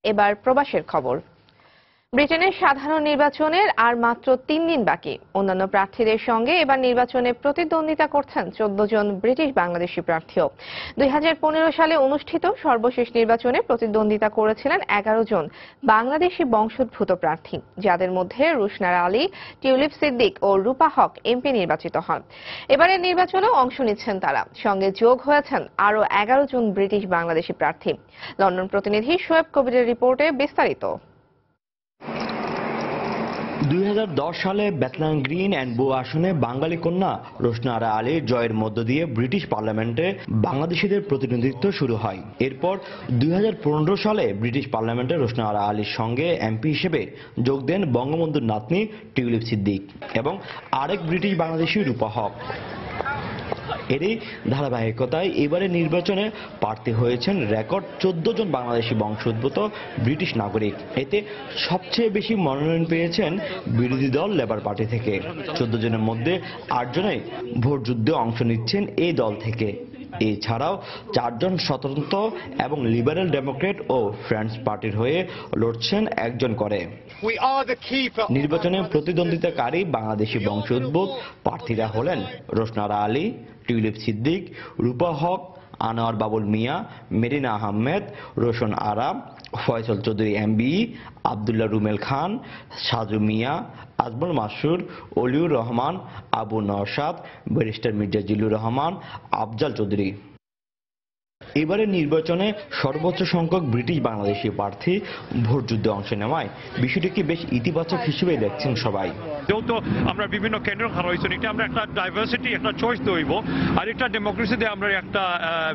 এবার প্রবাসের খবর। ব্রিটেনের সাধারণ নির্বাচনের আর মাত্র 3 দিন বাকি। অন্যান্য প্রার্থীদের সঙ্গে এবার নির্বাচনে প্রতিদ্বন্দ্বিতা করছেন 14 জন ব্রিটিশ বাংলাদেশি প্রার্থীও। 2015 সালে অনুষ্ঠিত সর্বশেষ নির্বাচনে প্রতিদ্বন্দ্বিতা করেছিলেন 11 জন বাংলাদেশি বংশোদ্ভূত প্রার্থী, যাদের মধ্যে রুশনারা আলী, টিউলিপ সিদ্দিক ও রূপা হক এমপি নির্বাচিত হন। এবারের নির্বাচনেও অংশ নিচ্ছেন তারা। সঙ্গে যোগ হয়েছেন আরও 11 জন ব্রিটিশ বাংলাদেশি প্রার্থী। লন্ডন প্রতিনিধি শোয়েব কবিরের রিপোর্টে বিস্তারিত। 2010 সালে বেথলেহেম গ্রিন অ্যান্ড বো আসনে বাঙালি কন্যা রোশনারা আলীর জয়ের মধ্য দিয়ে ব্রিটিশ পার্লামেন্টে বাংলাদেশিদের প্রতিনিধিত্ব শুরু হয়। এরপর 2015 সালে ব্রিটিশ পার্লামেন্টে রোশনারা আলীর সঙ্গে এমপি হিসেবে যোগ দেন বঙ্গবন্ধুর নাতনি টিউলিপ সিদ্দিক এবং আরেক ব্রিটিশ বাংলাদেশি রূপা হক। এরই ধারাবাহিকতায় এবারে নির্বাচনে প্রার্থী হয়েছেন রেকর্ড 14 জন বাংলাদেশি বংশোদ্ভূত ব্রিটিশ নাগরিক। এতে সবচেয়ে বেশি মনোনয়ন পেয়েছেন বিরোধী দল লেবার পার্টি থেকে। 14 জনের মধ্যে 8 জনই ভোট যুদ্ধে অংশ নিচ্ছেন এই দল থেকে। এছাড়াও 4 জন স্বতন্ত্র এবং লিবারেল ডেমোক্রেট ও ফ্রেন্ডস পার্টির হয়ে লড়ছেন 1 জন করে। নির্বাচনে প্রতিদ্বন্দ্বিতাকারী বাংলাদেশি বংশোদ্ভূত প্রার্থীরা হলেন রোশনারা আলী, টিউলিপ সিদ্দিক, রূপা হক, আনোয়ার বাবুল মিয়া, মেরিনা আহমেদ, রোশন আরা, ফয়সল চৌধুরী এমবিই, আবদুল্লাহ রুমেল খান, সাজু মিয়া, আজমল মাসুর, অলিউর রহমান, আবু নওশাদ, ব্যারিস্টার মির্জা জিল্লুর রহমান, আফজাল চৌধুরী। এবারের নির্বাচনে সর্বোচ্চ সংখ্যক ব্রিটিশ বাংলাদেশি প্রার্থী ভোট যুদ্ধে অংশ নেওয়ায় বিষয়টিকে বেশ ইতিবাচক হিসেবে দেখছেন সবাই। যেহেতু আমরা বিভিন্ন কেন্দ্র হারাইছি, এটা আমরা একটা ডাইভার্সিটি, একটা চয়েস দইব, আর একটা ডেমোক্রেসিতে আমরা একটা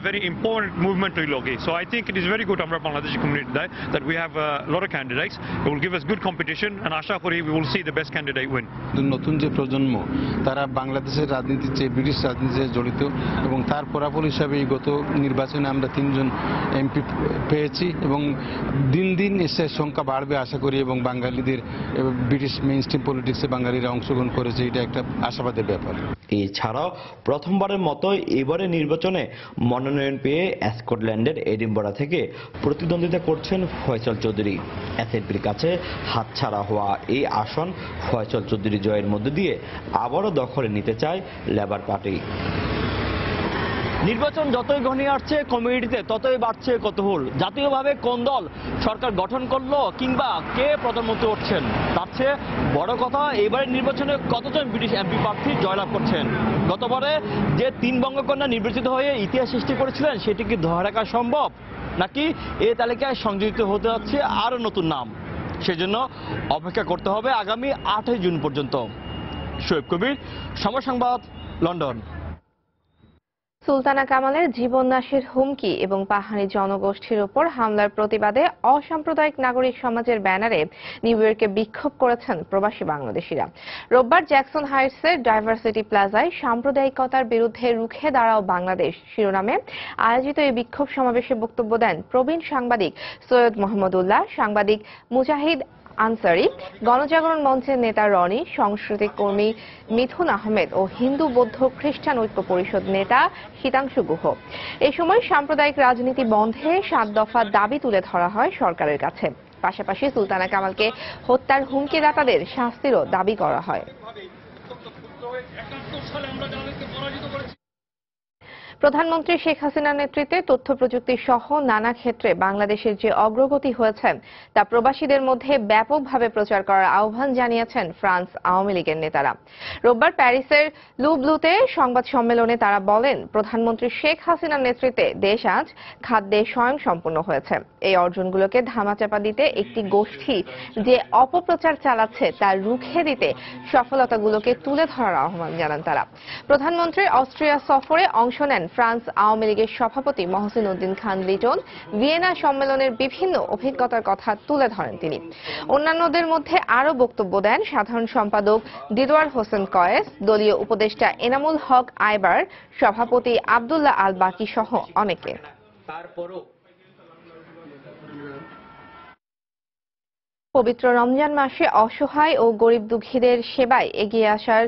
ভেরি ইম্পর্টেন্ট মুভমেন্ট হইল কি। So I think it is very good আমরা বাংলাদেশি কমিউনিটি দেয় that we have lot of candidates, it will give us good competition and আশা করি we will see the best candidate win. নতুন যে প্রজন্ম তারা বাংলাদেশের রাজনীতির চেয়ে ব্রিটিশ রাজনীতিতে জড়িত এবং তার ফলাফল হিসাবে এই গত নির্বাচনে আমরা 3 জন এমপি পেয়েছি এবং দিন দিন এসে সংখ্যা বাড়বে আশা করি এবং বাঙালিদের ব্রিটিশ মেইন স্ট্রিম পলিটিক্সে বাঙালিরা অংশগ্রহণ করেছে, এটা একটা আশাবাদের ব্যাপার। এছাড়াও প্রথমবারের মতো এবারে নির্বাচনে মনোনয়ন পেয়ে স্কটল্যান্ডের এডিনবরা থেকে প্রতিদ্বন্দ্বিতা করছেন ফয়সাল চৌধুরী। এসএনপির কাছে হাতছাড়া হওয়া এই আসন ফয়সাল চৌধুরী জয়ের মধ্য দিয়ে আবারও দখলে নিতে চায় লেবার পার্টি। নির্বাচন যতই ঘনিয়ে আসছে কমিউনিটিতে ততই বাড়ছে কৌতূহল। জাতীয়ভাবে কোন দল সরকার গঠন করলো কিংবা কে প্রধানমন্ত্রী হচ্ছেন, তার চেয়ে বড় কথা এবারের নির্বাচনে কতজন ব্রিটিশ এমপি প্রার্থী জয়লাভ করছেন। গতবারে যে 3 বঙ্গকন্যা নির্বাচিত হয়ে ইতিহাস সৃষ্টি করেছিলেন সেটি কি ধরে রাখা সম্ভব, নাকি এই তালিকায় সংযোজিত হতে যাচ্ছে আরও নতুন নাম? সেজন্য অপেক্ষা করতে হবে আগামী 8 জুন পর্যন্ত। শোয়েব কবির, সময় সংবাদ, লন্ডন। সুলতানা কামালের জীবননাশের হুমকি এবং পাহাড়ি জনগোষ্ঠীর উপর হামলার প্রতিবাদে অসাম্প্রদায়িক নাগরিক সমাজের ব্যানারে নিউ ইয়র্কে বিক্ষোভ করেছেন প্রবাসী বাংলাদেশিরা। রোববার জ্যাকসন হাইটসের ডাইভার্সিটি প্লাজায় সাম্প্রদায়িকতার বিরুদ্ধে রুখে দাঁড়াও বাংলাদেশ শিরোনামে আয়োজিত এই বিক্ষোভ সমাবেশে বক্তব্য দেন প্রবীণ সাংবাদিক সৈয়দ মোহাম্মদুল্লাহ, সাংবাদিক মুজাহিদ আনসারি, গণজাগরণ মঞ্চের নেতা রনি, সংস্কৃতি কর্মী মিথুন আহমেদ ও হিন্দু বৌদ্ধ খ্রিস্টান ঐক্য পরিষদ নেতা শীতাংশু গুহ। এই সময় সাম্প্রদায়িক রাজনীতি বন্ধে 7 দফা দাবি তুলে ধরা হয় সরকারের কাছে। পাশাপাশি সুলতানা কামালকে হত্যার হুমকিদাতাদের শাস্তিরও দাবি করা হয়। প্রধানমন্ত্রী শেখ হাসিনার নেতৃত্বে তথ্য প্রযুক্তি সহ নানা ক্ষেত্রে বাংলাদেশের যে অগ্রগতি হয়েছে তা প্রবাসীদের মধ্যে ব্যাপকভাবে প্রচার করার আহ্বান জানিয়েছেন ফ্রান্স আওয়ামী লীগের নেতারা। রোববার প্যারিসের লুব্লুতে সংবাদ সম্মেলনে তারা বলেন, প্রধানমন্ত্রী শেখ হাসিনার নেতৃত্বে দেশ আজ খাদ্যে স্বয়ংসম্পূর্ণ হয়েছে। এই অর্জনগুলোকে ধামাচাপা দিতে একটি গোষ্ঠী যে অপপ্রচার চালাচ্ছে তা রুখে দিতে সফলতাগুলোকে তুলে ধরার আহ্বান জানান তারা। প্রধানমন্ত্রীর অস্ট্রিয়া সফরে অংশ নেন ফ্রান্স আওয়ামী লীগের সভাপতি মহসিন উদ্দিন খান লিটন। ভিয়েনা সম্মেলনের বিভিন্ন অভিজ্ঞতার কথা তুলে ধরেন তিনি। অন্যান্যদের মধ্যে আরও বক্তব্য দেন সাধারণ সম্পাদক দিলওয়ার হোসেন কয়েস, দলীয় উপদেষ্টা এনামুল হক আইবার, সভাপতি আব্দুল্লাহ আল বাকি সহ অনেকে। পবিত্র রমজান মাসে অসহায় ও গরিব দুঃখীদের সেবায় এগিয়ে আসার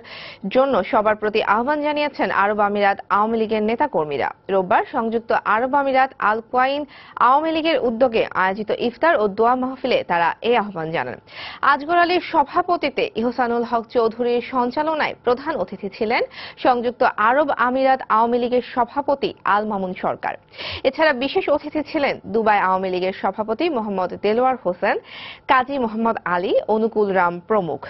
জন্য সবার প্রতি আহ্বান জানিয়েছেন আরব আমিরাত আওয়ামী লীগের নেতাকর্মীরা। রোববার সংযুক্ত আরব আমিরাত আল কোয়াইন আওয়ামী লীগের উদ্যোগে আয়োজিত ইফতার ও দোয়া মাহফিলে তারা এই আহ্বান জানান। আজগর আলীর সভাপতিত্বে ইহসানুল হক চৌধুরীর সঞ্চালনায় প্রধান অতিথি ছিলেন সংযুক্ত আরব আমিরাত আওয়ামী লীগের সভাপতি আল মামুন সরকার। এছাড়া বিশেষ অতিথি ছিলেন দুবাই আওয়ামী লীগের সভাপতি মোহাম্মদ দেলোয়ার হোসেন, কাজী মোহাম্মদ আলী, অনুকূল রাম প্রমুখ।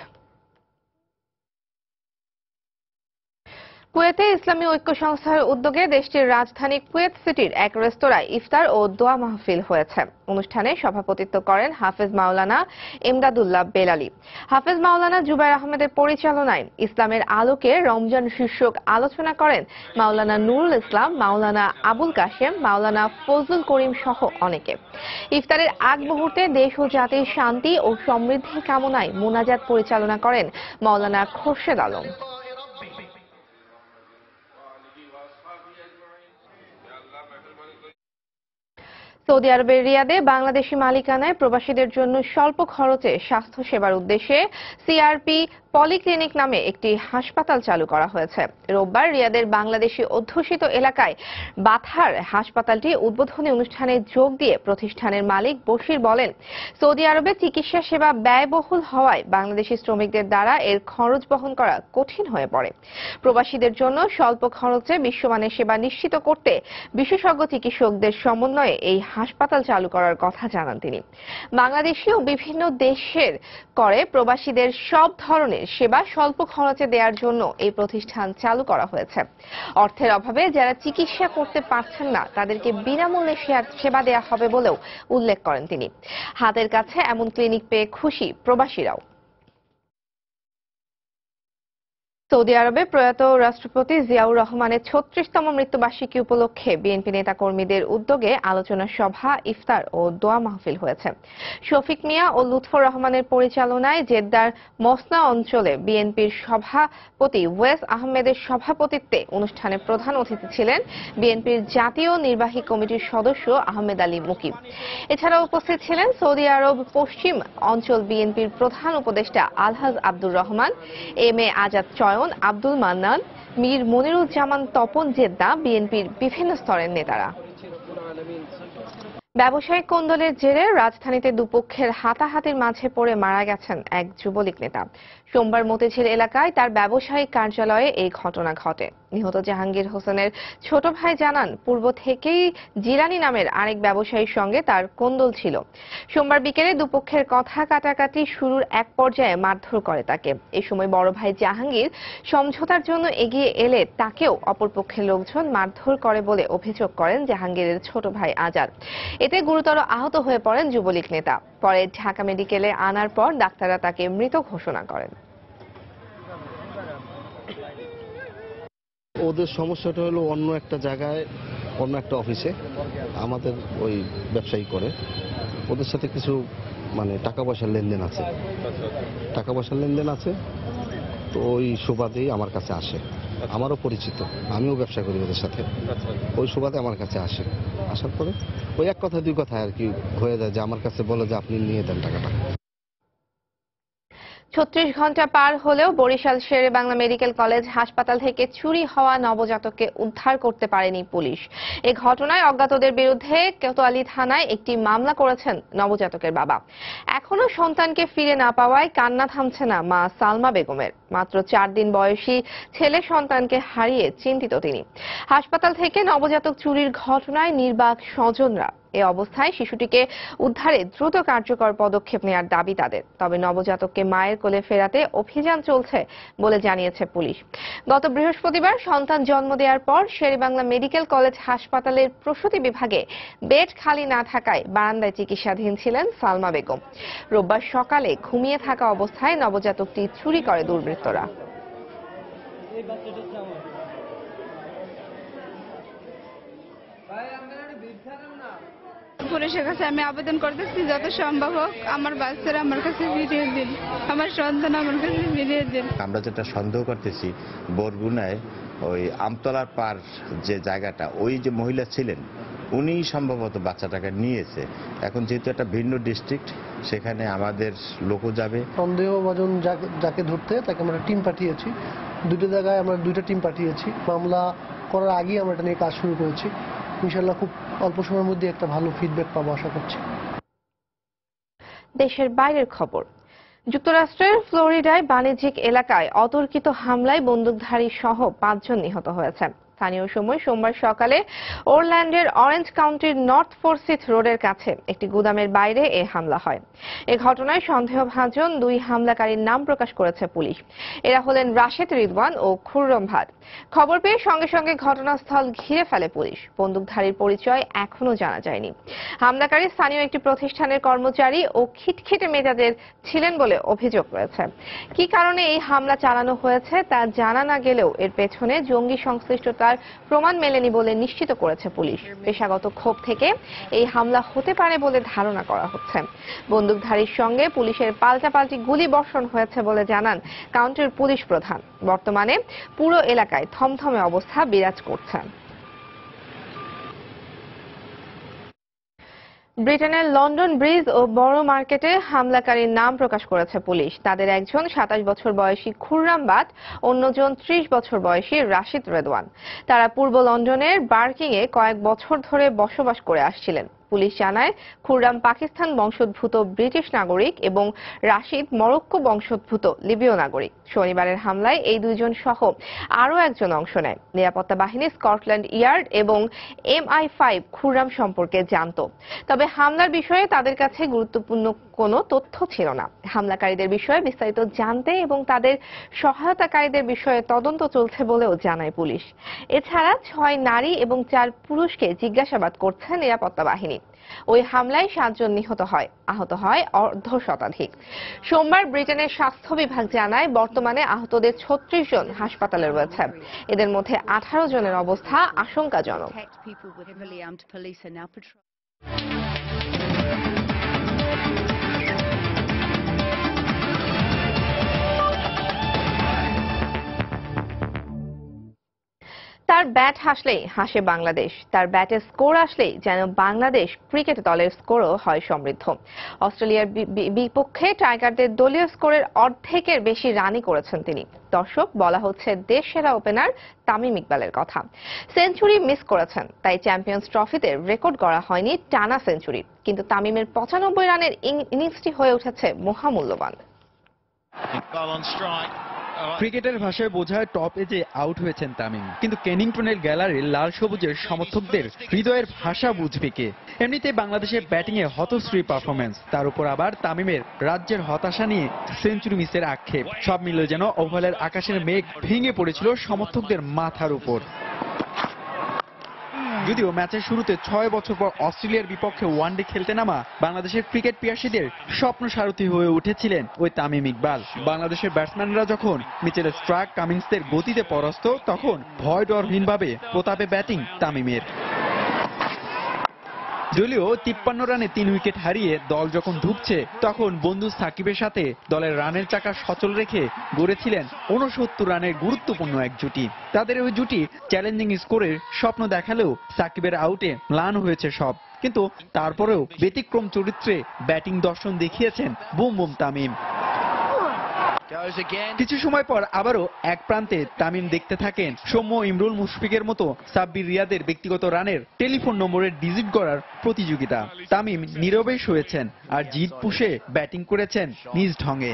কুয়েতে ইসলামী ঐক্য সংস্থার উদ্যোগে দেশটির রাজধানী কুয়েত সিটির এক রেস্তোরাঁয় ইফতার ও দোয়া মাহফিল হয়েছে। অনুষ্ঠানে সভাপতিত্ব করেন হাফেজ মাওলানা ইমদাদুল্লাহ বেলালী। হাফেজ মাওলানা জুবাইর আহমেদের পরিচালনায় ইসলামের আলোকে রমজান শীর্ষক আলোচনা করেন মাওলানা নুরুল ইসলাম, মাওলানা আবুল কাশেম, মাওলানা ফজলুল করিম সহ অনেকে। ইফতারের আগ মুহূর্তে দেশ ও জাতির শান্তি ও সমৃদ্ধি কামনায় মোনাজাত পরিচালনা করেন মাওলানা খোরশেদ আলম। সৌদি আরবের রিয়াদে বাংলাদেশি মালিকানায় প্রবাসীদের জন্য স্বল্প খরচে স্বাস্থ্য সেবার উদ্দেশ্যে সিআরপি পলিক্লিনিক নামে একটি হাসপাতাল চালু করা হয়েছে। রোববার রিয়াদের বাংলাদেশি অধ্যুষিত এলাকায় বাথার হাসপাতালটি উদ্বোধনী অনুষ্ঠানে যোগ দিয়ে প্রতিষ্ঠানের মালিক বশির বলেন, সৌদি আরবে চিকিৎসা সেবা ব্যয়বহুল হওয়ায় বাংলাদেশি শ্রমিকদের দ্বারা এর খরচ বহন করা কঠিন হয়ে পড়ে। প্রবাসীদের জন্য স্বল্প খরচে বিশ্বমানের সেবা নিশ্চিত করতে বিশেষজ্ঞ চিকিৎসকদের সমন্বয়ে এই হাসপাতাল চালু করার কথা জানান তিনি। বাংলাদেশি ও বিভিন্ন দেশের করে প্রবাসীদের সব ধরনের সেবা স্বল্প খরচে দেওয়ার জন্য এই প্রতিষ্ঠান চালু করা হয়েছে। অর্থের অভাবে যারা চিকিৎসা করতে পারছেন না তাদেরকে বিনামূল্যে সেবা দেওয়া হবে বলেও উল্লেখ করেন তিনি। হাতের কাছে এমন ক্লিনিক পেয়ে খুশি প্রবাসীরাও। সৌদি আরবে প্রয়াত রাষ্ট্রপতি জিয়াউর রহমানের ৩৬তম মৃত্যুবার্ষিকী উপলক্ষে বিএনপি নেতাকর্মীদের উদ্যোগে আলোচনা সভা, ইফতার ও দোয়া মাহফিল হয়েছে। শফিক মিয়া ও লুৎফর রহমানের পরিচালনায় জেদ্দার মসনা অঞ্চলে বিএনপির সভাপতি ওয়েস আহমেদের সভাপতিত্বে অনুষ্ঠানে প্রধান অতিথি ছিলেন বিএনপির জাতীয় নির্বাহী কমিটির সদস্য আহমেদ আলী মুকিব। এছাড়াও উপস্থিত ছিলেন সৌদি আরব পশ্চিম অঞ্চল বিএনপির প্রধান উপদেষ্টা আলহাজ আব্দুর রহমান, এম এ আজাদ চয়ন, আব্দুল মান্নান, মীর মনিরুজ্জামান তপন, জেদ্দা বিএনপির বিভিন্ন স্তরের নেতারা। ব্যবসায়িক কোন্দলের জেরে রাজধানীতে দুপক্ষের হাতাহাতির মাঝে পড়ে মারা গেছেন এক যুবলীগ নেতা। সোমবার মতিঝিল এলাকায় তার ব্যবসায়িক কার্যালয়ে এই ঘটনা ঘটে। নিহত জাহাঙ্গীর হোসেনের ছোট ভাই জানান, পূর্ব থেকেই জিলানি নামের আরেক ব্যবসায়ীর সঙ্গে তার কোন্দল ছিল। সোমবার বিকেলে দুপক্ষের কথা কাটাকাটি শুরুর এক পর্যায়ে মারধর করে তাকে। এ সময় বড় ভাই জাহাঙ্গীর সমঝোতার জন্য এগিয়ে এলে তাকেও অপরপক্ষের লোকজন মারধর করে বলে অভিযোগ করেন জাহাঙ্গীরের ছোট ভাই আজাদ। এতে গুরুতর আহত হয়ে পড়েন যুবলীগ নেতা। পরে ঢাকা মেডিকেলে আনার পর ডাক্তাররা তাকে মৃত ঘোষণা করেন। ওদের সমস্যাটা হলো অন্য একটা জায়গায়, অন্য একটা অফিসে আমাদের ওই ব্যবসায়ী করে, ওদের সাথে কিছু টাকা পয়সার লেনদেন আছে, তো ওই সুবাদেই আমার কাছে আসে। আমারও পরিচিত, আমিও ব্যবসা করি ওদের সাথে, ওই সুবাদে আমার কাছে আসে। আসার পরে ওই এক কথা দুই কথা আর কি হয়ে যায়, যে আমার কাছে বলে যে আপনি নিয়ে দেন টাকাটা। ৩৬ ঘন্টা পার হলেও বরিশাল শেরে বাংলা মেডিকেল কলেজ হাসপাতাল থেকে চুরি হওয়া নবজাতককে উদ্ধার করতে পারেনি পুলিশ। এ ঘটনায় অজ্ঞাতদের বিরুদ্ধে কোতোয়ালি থানায় একটি মামলা করেছেন নবজাতকের বাবা। এখনো সন্তানকে ফিরে না পাওয়ায় কান্না থামছে না মা সালমা বেগমের। মাত্র 4 দিন বয়সী ছেলে সন্তানকে হারিয়ে চিন্তিত তিনি। হাসপাতাল থেকে নবজাতক চুরির ঘটনায় নির্বাক স্বজনরা। এ অবস্থায় শিশুটিকে উদ্ধারে দ্রুত কার্যকর পদক্ষেপ নেওয়ার দাবি তাদের। তবে নবজাতককে মায়ের কোলে ফেরাতে অভিযান চলছে বলে জানিয়েছে পুলিশ। গত বৃহস্পতিবার সন্তান জন্ম দেওয়ার পর শেরেবাংলা মেডিকেল কলেজ হাসপাতালের প্রসূতি বিভাগে বেড খালি না থাকায় বারান্দায় চিকিৎসাধীন ছিলেন সালমা বেগম। রোববার সকালে ঘুমিয়ে থাকা অবস্থায় নবজাতকটি চুরি করে দুর্বৃত্তরা। পুলিশের কাছে আমি আবেদন করতেছি, যত সম্ভব হোক আমার বাচ্চারা আমার কাছে ফিরিয়ে দিন, আমার সন্তান আমার কাছে ফিরিয়ে দিন। আমরা যেটা সন্দেহ করতেছি, বরগুনায় ওই আমতলার পার যে জায়গাটা, ওই যে মহিলা ছিলেন উনি সম্ভবত বাচ্চাটাকে নিয়েছে। এখন যেহেতু একটা ভিন্ন ডিস্ট্রিক্ট, সেখানে আমাদের লোকও যাবে। সন্দেহভাজন যাকে ধরতে তাকে আমরা টিম পাঠিয়েছি, দুটো জায়গায় আমরা 2টা টিম পাঠিয়েছি। মামলা করার আগেই আমরা এটা নিয়ে কাজ শুরু করেছি। ইনশাআল্লাহ খুব অল্প সময়ের মধ্যে একটা ভালো ফিডব্যাক পাবো আশা করছি। দেশের বাইরের খবর। যুক্তরাষ্ট্রের ফ্লোরিডায় বাণিজ্যিক এলাকায় অতর্কিত হামলায় বন্দুকধারী সহ 5 জন নিহত হয়েছে। স্থানীয় সময় সোমবার সকালে ওরল্যান্ডের অরেঞ্জ কাউন্টির নর্থ ফোরসিথ রোডের কাছে একটি গুদামের বাইরে এ হামলা হয়। এ ঘটনায় সন্দেহভাজন 2 হামলাকারীর নাম প্রকাশ করেছে পুলিশ। এরা হলেন রাশেদ রিদওয়ান ও খুররম ভাট। খবর পেয়ে সঙ্গে সঙ্গে ঘটনাস্থল ঘিরে ফেলে পুলিশ। বন্দুকধারীর পরিচয় এখনো জানা যায়নি। হামলাকারী স্থানীয় একটি প্রতিষ্ঠানের কর্মচারী ও খিটখিটে মেজাজের ছিলেন বলে অভিযোগ রয়েছে। কি কারণে এই হামলা চালানো হয়েছে তা জানা না গেলেও এর পেছনে জঙ্গি সংশ্লিষ্টতার প্রমাণ মেলেনি বলে নিশ্চিত করেছে পুলিশ। পেশাগত ক্ষোভ থেকে এই হামলা হতে পারে বলে ধারণা করা হচ্ছে। বন্দুকধারীর সঙ্গে পুলিশের পাল্টাপাল্টি গুলি বর্ষণ হয়েছে বলে জানান কাউন্টির পুলিশ প্রধান। বর্তমানে পুরো এলাকায় থমথমে অবস্থা বিরাজ করছে। ব্রিটেনের লন্ডন ব্রিজ ও বড় মার্কেটে হামলাকারীর নাম প্রকাশ করেছে পুলিশ। তাদের একজন 27 বছর বয়সী খুররাম বাট, অন্যজন 30 বছর বয়সী রাশিদ রেদওয়ান। তারা পূর্ব লন্ডনের বার্কিংয়ে কয়েক বছর ধরে বসবাস করে আসছিলেন। পুলিশ জানায় খুররাম পাকিস্তান বংশোদ্ভূত ব্রিটিশ নাগরিক এবং রাশিদ মরক্কো বংশোদ্ভূত লিবীয় নাগরিক। শনিবারের হামলায় এই 2 জন সহ আরও একজন অংশ নেয়। নিরাপত্তা বাহিনী স্কটল্যান্ড ইয়ার্ড এবং MI5 খুররাম সম্পর্কে জানত, তবে হামলার বিষয়ে তাদের কাছে গুরুত্বপূর্ণ কোনো তথ্য ছিল না। হামলাকারীদের বিষয়ে বিস্তারিত জানতে এবং তাদের সহায়তাকারীদের বিষয়ে তদন্ত চলছে বলেও জানায় পুলিশ। এছাড়া 6 নারী এবং 4 পুরুষকে জিজ্ঞাসাবাদ করছে নিরাপত্তা বাহিনী। ওই হামলায় 7 জন নিহত হয়, আহত হয় অর্ধশতাধিক। সোমবার ব্রিটেনের স্বাস্থ্য বিভাগ জানায় বর্তমানে বর্তমানে আহতদের 36 জন হাসপাতালে রয়েছে। এদের মধ্যে 18 জনের অবস্থা আশঙ্কাজনক। তার ব্যাট হাসলেই হাসে বাংলাদেশ, তার ব্যাটে স্কোর আসলেই যেন বাংলাদেশ ক্রিকেট দলের স্কোরও হয় সমৃদ্ধ। অস্ট্রেলিয়ার বিপক্ষে টাইগারদের দলীয় স্কোরের অর্ধেকের বেশি রানই করেছেন তিনি। দর্শক, বলা হচ্ছে দেশ সেরা ওপেনার তামিম ইকবালের কথা। সেঞ্চুরি মিস করেছেন, তাই চ্যাম্পিয়ন্স ট্রফিতে রেকর্ড করা হয়নি টানা সেঞ্চুরি, কিন্তু তামিমের 95 রানের ইনিংসটি হয়ে উঠেছে মহামূল্যবান। ক্রিকেটের ভাষায় বোঝায় টপ এজে আউট হয়েছেন তামিম, কিন্তু কেনিংটনের গ্যালারির লাল সবুজের সমর্থকদের হৃদয়ের ভাষা বুঝবে কে? এমনিতে বাংলাদেশের ব্যাটিংয়ে হতশ্রী পারফরমেন্স, তার উপর আবার তামিমের রাজ্যের হতাশা নিয়ে সেঞ্চুরি মিসের আক্ষেপ, সব মিলে যেন ওভালের আকাশের মেঘ ভেঙে পড়েছিল সমর্থকদের মাথার উপর। যদিও ম্যাচের শুরুতে 6 বছর পর অস্ট্রেলিয়ার বিপক্ষে ওয়ানডে খেলতে নামা বাংলাদেশের ক্রিকেট পিয়াসীদের স্বপ্ন সারথি হয়ে উঠেছিলেন ওই তামিম ইকবাল। বাংলাদেশের ব্যাটসম্যানরা যখন মিচেল স্ট্রাক, কামিন্সদের গতিতে পরাস্ত, তখন ভয় ডরহীনভাবে প্রতাপে ব্যাটিং তামিমের। দলীয় 53 রানে 3 উইকেট হারিয়ে দল যখন ঢুকছে, তখন বন্ধু সাকিবের সাথে দলের রানের চাকা সচল রেখে গড়েছিলেন 69 রানের গুরুত্বপূর্ণ এক জুটি। তাদের ওই জুটি চ্যালেঞ্জিং স্কোরের স্বপ্ন দেখালেও সাকিবের আউটে ম্লান হয়েছে সব, কিন্তু তারপরেও ব্যতিক্রম চরিত্রে ব্যাটিং দর্শন দেখিয়েছেন বুম বুম তামিম। কিছু সময় পর আবারও এক প্রান্তে তামিম দেখতে থাকেন সৌম্য, ইমরুল, মুশফিকের মতো সাব্বির, রিয়াদের ব্যক্তিগত রানের টেলিফোন নম্বরের ডিজিট গড়ার প্রতিযোগিতা। তামিম নীরবেই সয়েছেন আর জিদ পুষে ব্যাটিং করেছেন নিজ ঢঙে।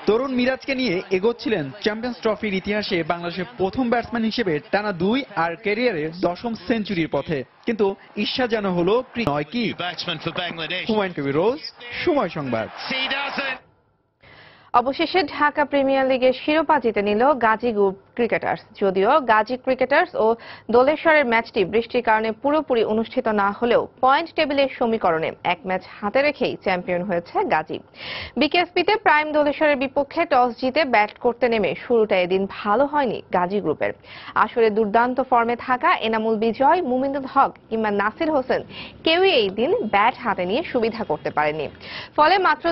তরুণ মিরাজকে নিয়ে এগোচ্ছিলেন চ্যাম্পিয়ন্স ট্রফির ইতিহাসে বাংলাদেশের প্রথম ব্যাটসম্যান হিসেবে টানা 2 আর ক্যারিয়ারের 10ম সেঞ্চুরির পথে, কিন্তু ঈর্ষা যেন হলো নয় কি। হুমায়ুন কবির রোজ, সময় সংবাদ। অবশেষে ঢাকা প্রিমিয়ার লিগের শিরোপা জিতে নিল গাজী গ্রুপ ক্রিকেটার্স। যদিও গাজী ক্রিকেটার্স ও দোলেশ্বরের ম্যাচটি বৃষ্টির কারণে পুরোপুরি অনুষ্ঠিত না হলেও পয়েন্ট টেবিলের সমীকরণে এক ম্যাচ হাতে রেখেই চ্যাম্পিয়ন হয়েছে গাজী। বিকেএসপিতে প্রাইম দোলেশ্বরের বিপক্ষে টস জিতে ব্যাট করতে নেমে শুরুটা এদিন ভালো হয়নি গাজী গ্রুপের। আসলে দুর্দান্ত ফর্মে থাকা এনামুল বিজয়, মুমিনুল হক কিংবা নাসির হোসেন কেউই এই দিন ব্যাট হাতে নিয়ে সুবিধা করতে পারেনি। ফলে মাত্র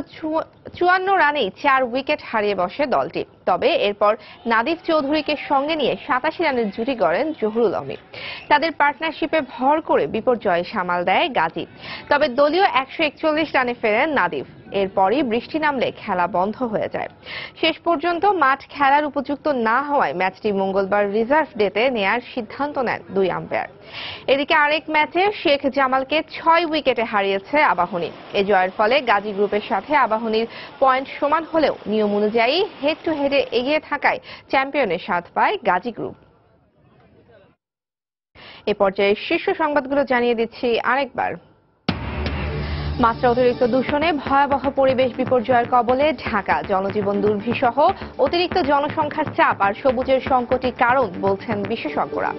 54 রানেই 4 উইকেট হারিয়ে বসে দলটি। তবে এরপর নাদিফ চৌধুরীকে সঙ্গে নিয়ে 87 রানের জুটি গড়েন জহুরুল আমির। তাদের পার্টনারশিপে ভর করে বিপর্যয় সামাল দেয় গাজী। তবে দলীয় 141 রানে ফেরেন নাদিফ। এরপরই বৃষ্টি নামলে খেলা বন্ধ হয়ে যায়। শেষ পর্যন্ত মাঠ খেলার উপযুক্ত না হওয়ায় ম্যাচটি মঙ্গলবার রিজার্ভ ডেতে নেয়ার সিদ্ধান্ত নেন 2 আম্পায়ার। এদিকে আরেক ম্যাচে শেখ জামালকে 6 উইকেটে হারিয়েছে আবাহনী। এ জয়ের ফলে গাজী গ্রুপের সাথে আবাহনীর পয়েন্ট সমান হলেও নিয়ম অনুযায়ী হেড টু হেডে এগিয়ে থাকায় চ্যাম্পিয়নের স্বাদ পায় গাজী গ্রুপ। এ পর্যায়ে শীর্ষ সংবাদগুলো জানিয়ে দিচ্ছি আরেকবার। মাত্রা অতিরিক্ত দূষণে ভয়াবহ পরিবেশ বিপর্যয়ের কবলে ঢাকা। জনজীবন দুর্বিষহ, অতিরিক্ত জনসংখ্যার চাপ আর সবুজের সংকটই কারণ বলছেন বিশেষজ্ঞরা।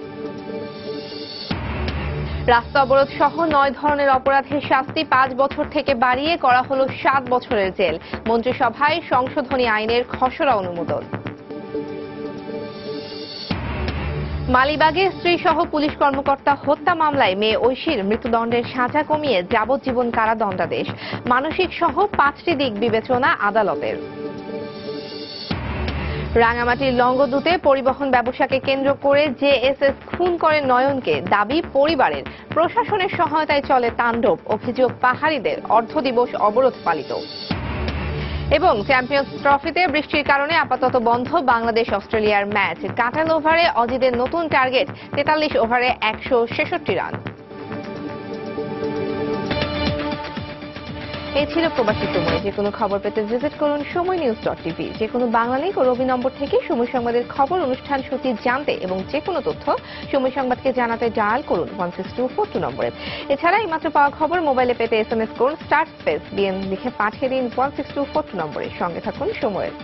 রাস্তা অবরোধ সহ 9 ধরনের অপরাধের শাস্তি 5 বছর থেকে বাড়িয়ে করা হলো 7 বছরের জেল। মন্ত্রিসভায় সংশোধনী আইনের খসড়া অনুমোদন। মালিবাগে স্ত্রী সহ পুলিশ কর্মকর্তা হত্যা মামলায় মেয়ে ঐশীর মৃত্যুদণ্ডের সাজা কমিয়ে যাবজ্জীবন কারাদণ্ডাদেশ। মানসিক সহ 5টি দিক বিবেচনা আদালতের। রাঙামাটির লংগদুতে পরিবহন ব্যবসাকে কেন্দ্র করে জেএসএস খুন করে নয়নকে, দাবি পরিবারের। প্রশাসনের সহায়তায় চলে তাণ্ডব, অভিযোগ পাহাড়িদের। অর্ধদিবস অবরোধ পালিত। এবং চ্যাম্পিয়ন্স ট্রফিতে বৃষ্টির কারণে আপাতত বন্ধ বাংলাদেশ অস্ট্রেলিয়ার ম্যাচ। কাটাল ওভারে অজিদের নতুন টার্গেট, 43 ওভারে 166 রান। এই ছিল প্রবাসী সময়। যে কোনো খবর পেতে ভিজিট করুন সময়নিউজ.tv। যে কোনো বাংলা লিংক ও রবি নম্বর থেকে সময় সংবাদের খবর, অনুষ্ঠান সূচি জানতে এবং যে কোনো তথ্য সময় সংবাদকে জানাতে ডায়াল করুন 16242 নম্বরে। এছাড়া এইমাত্র পাওয়া খবর মোবাইলে পেতে SMS করুন *BN লিখে পাঠিয়ে দিন 16242 নম্বরে। সঙ্গে থাকুন সময়ের।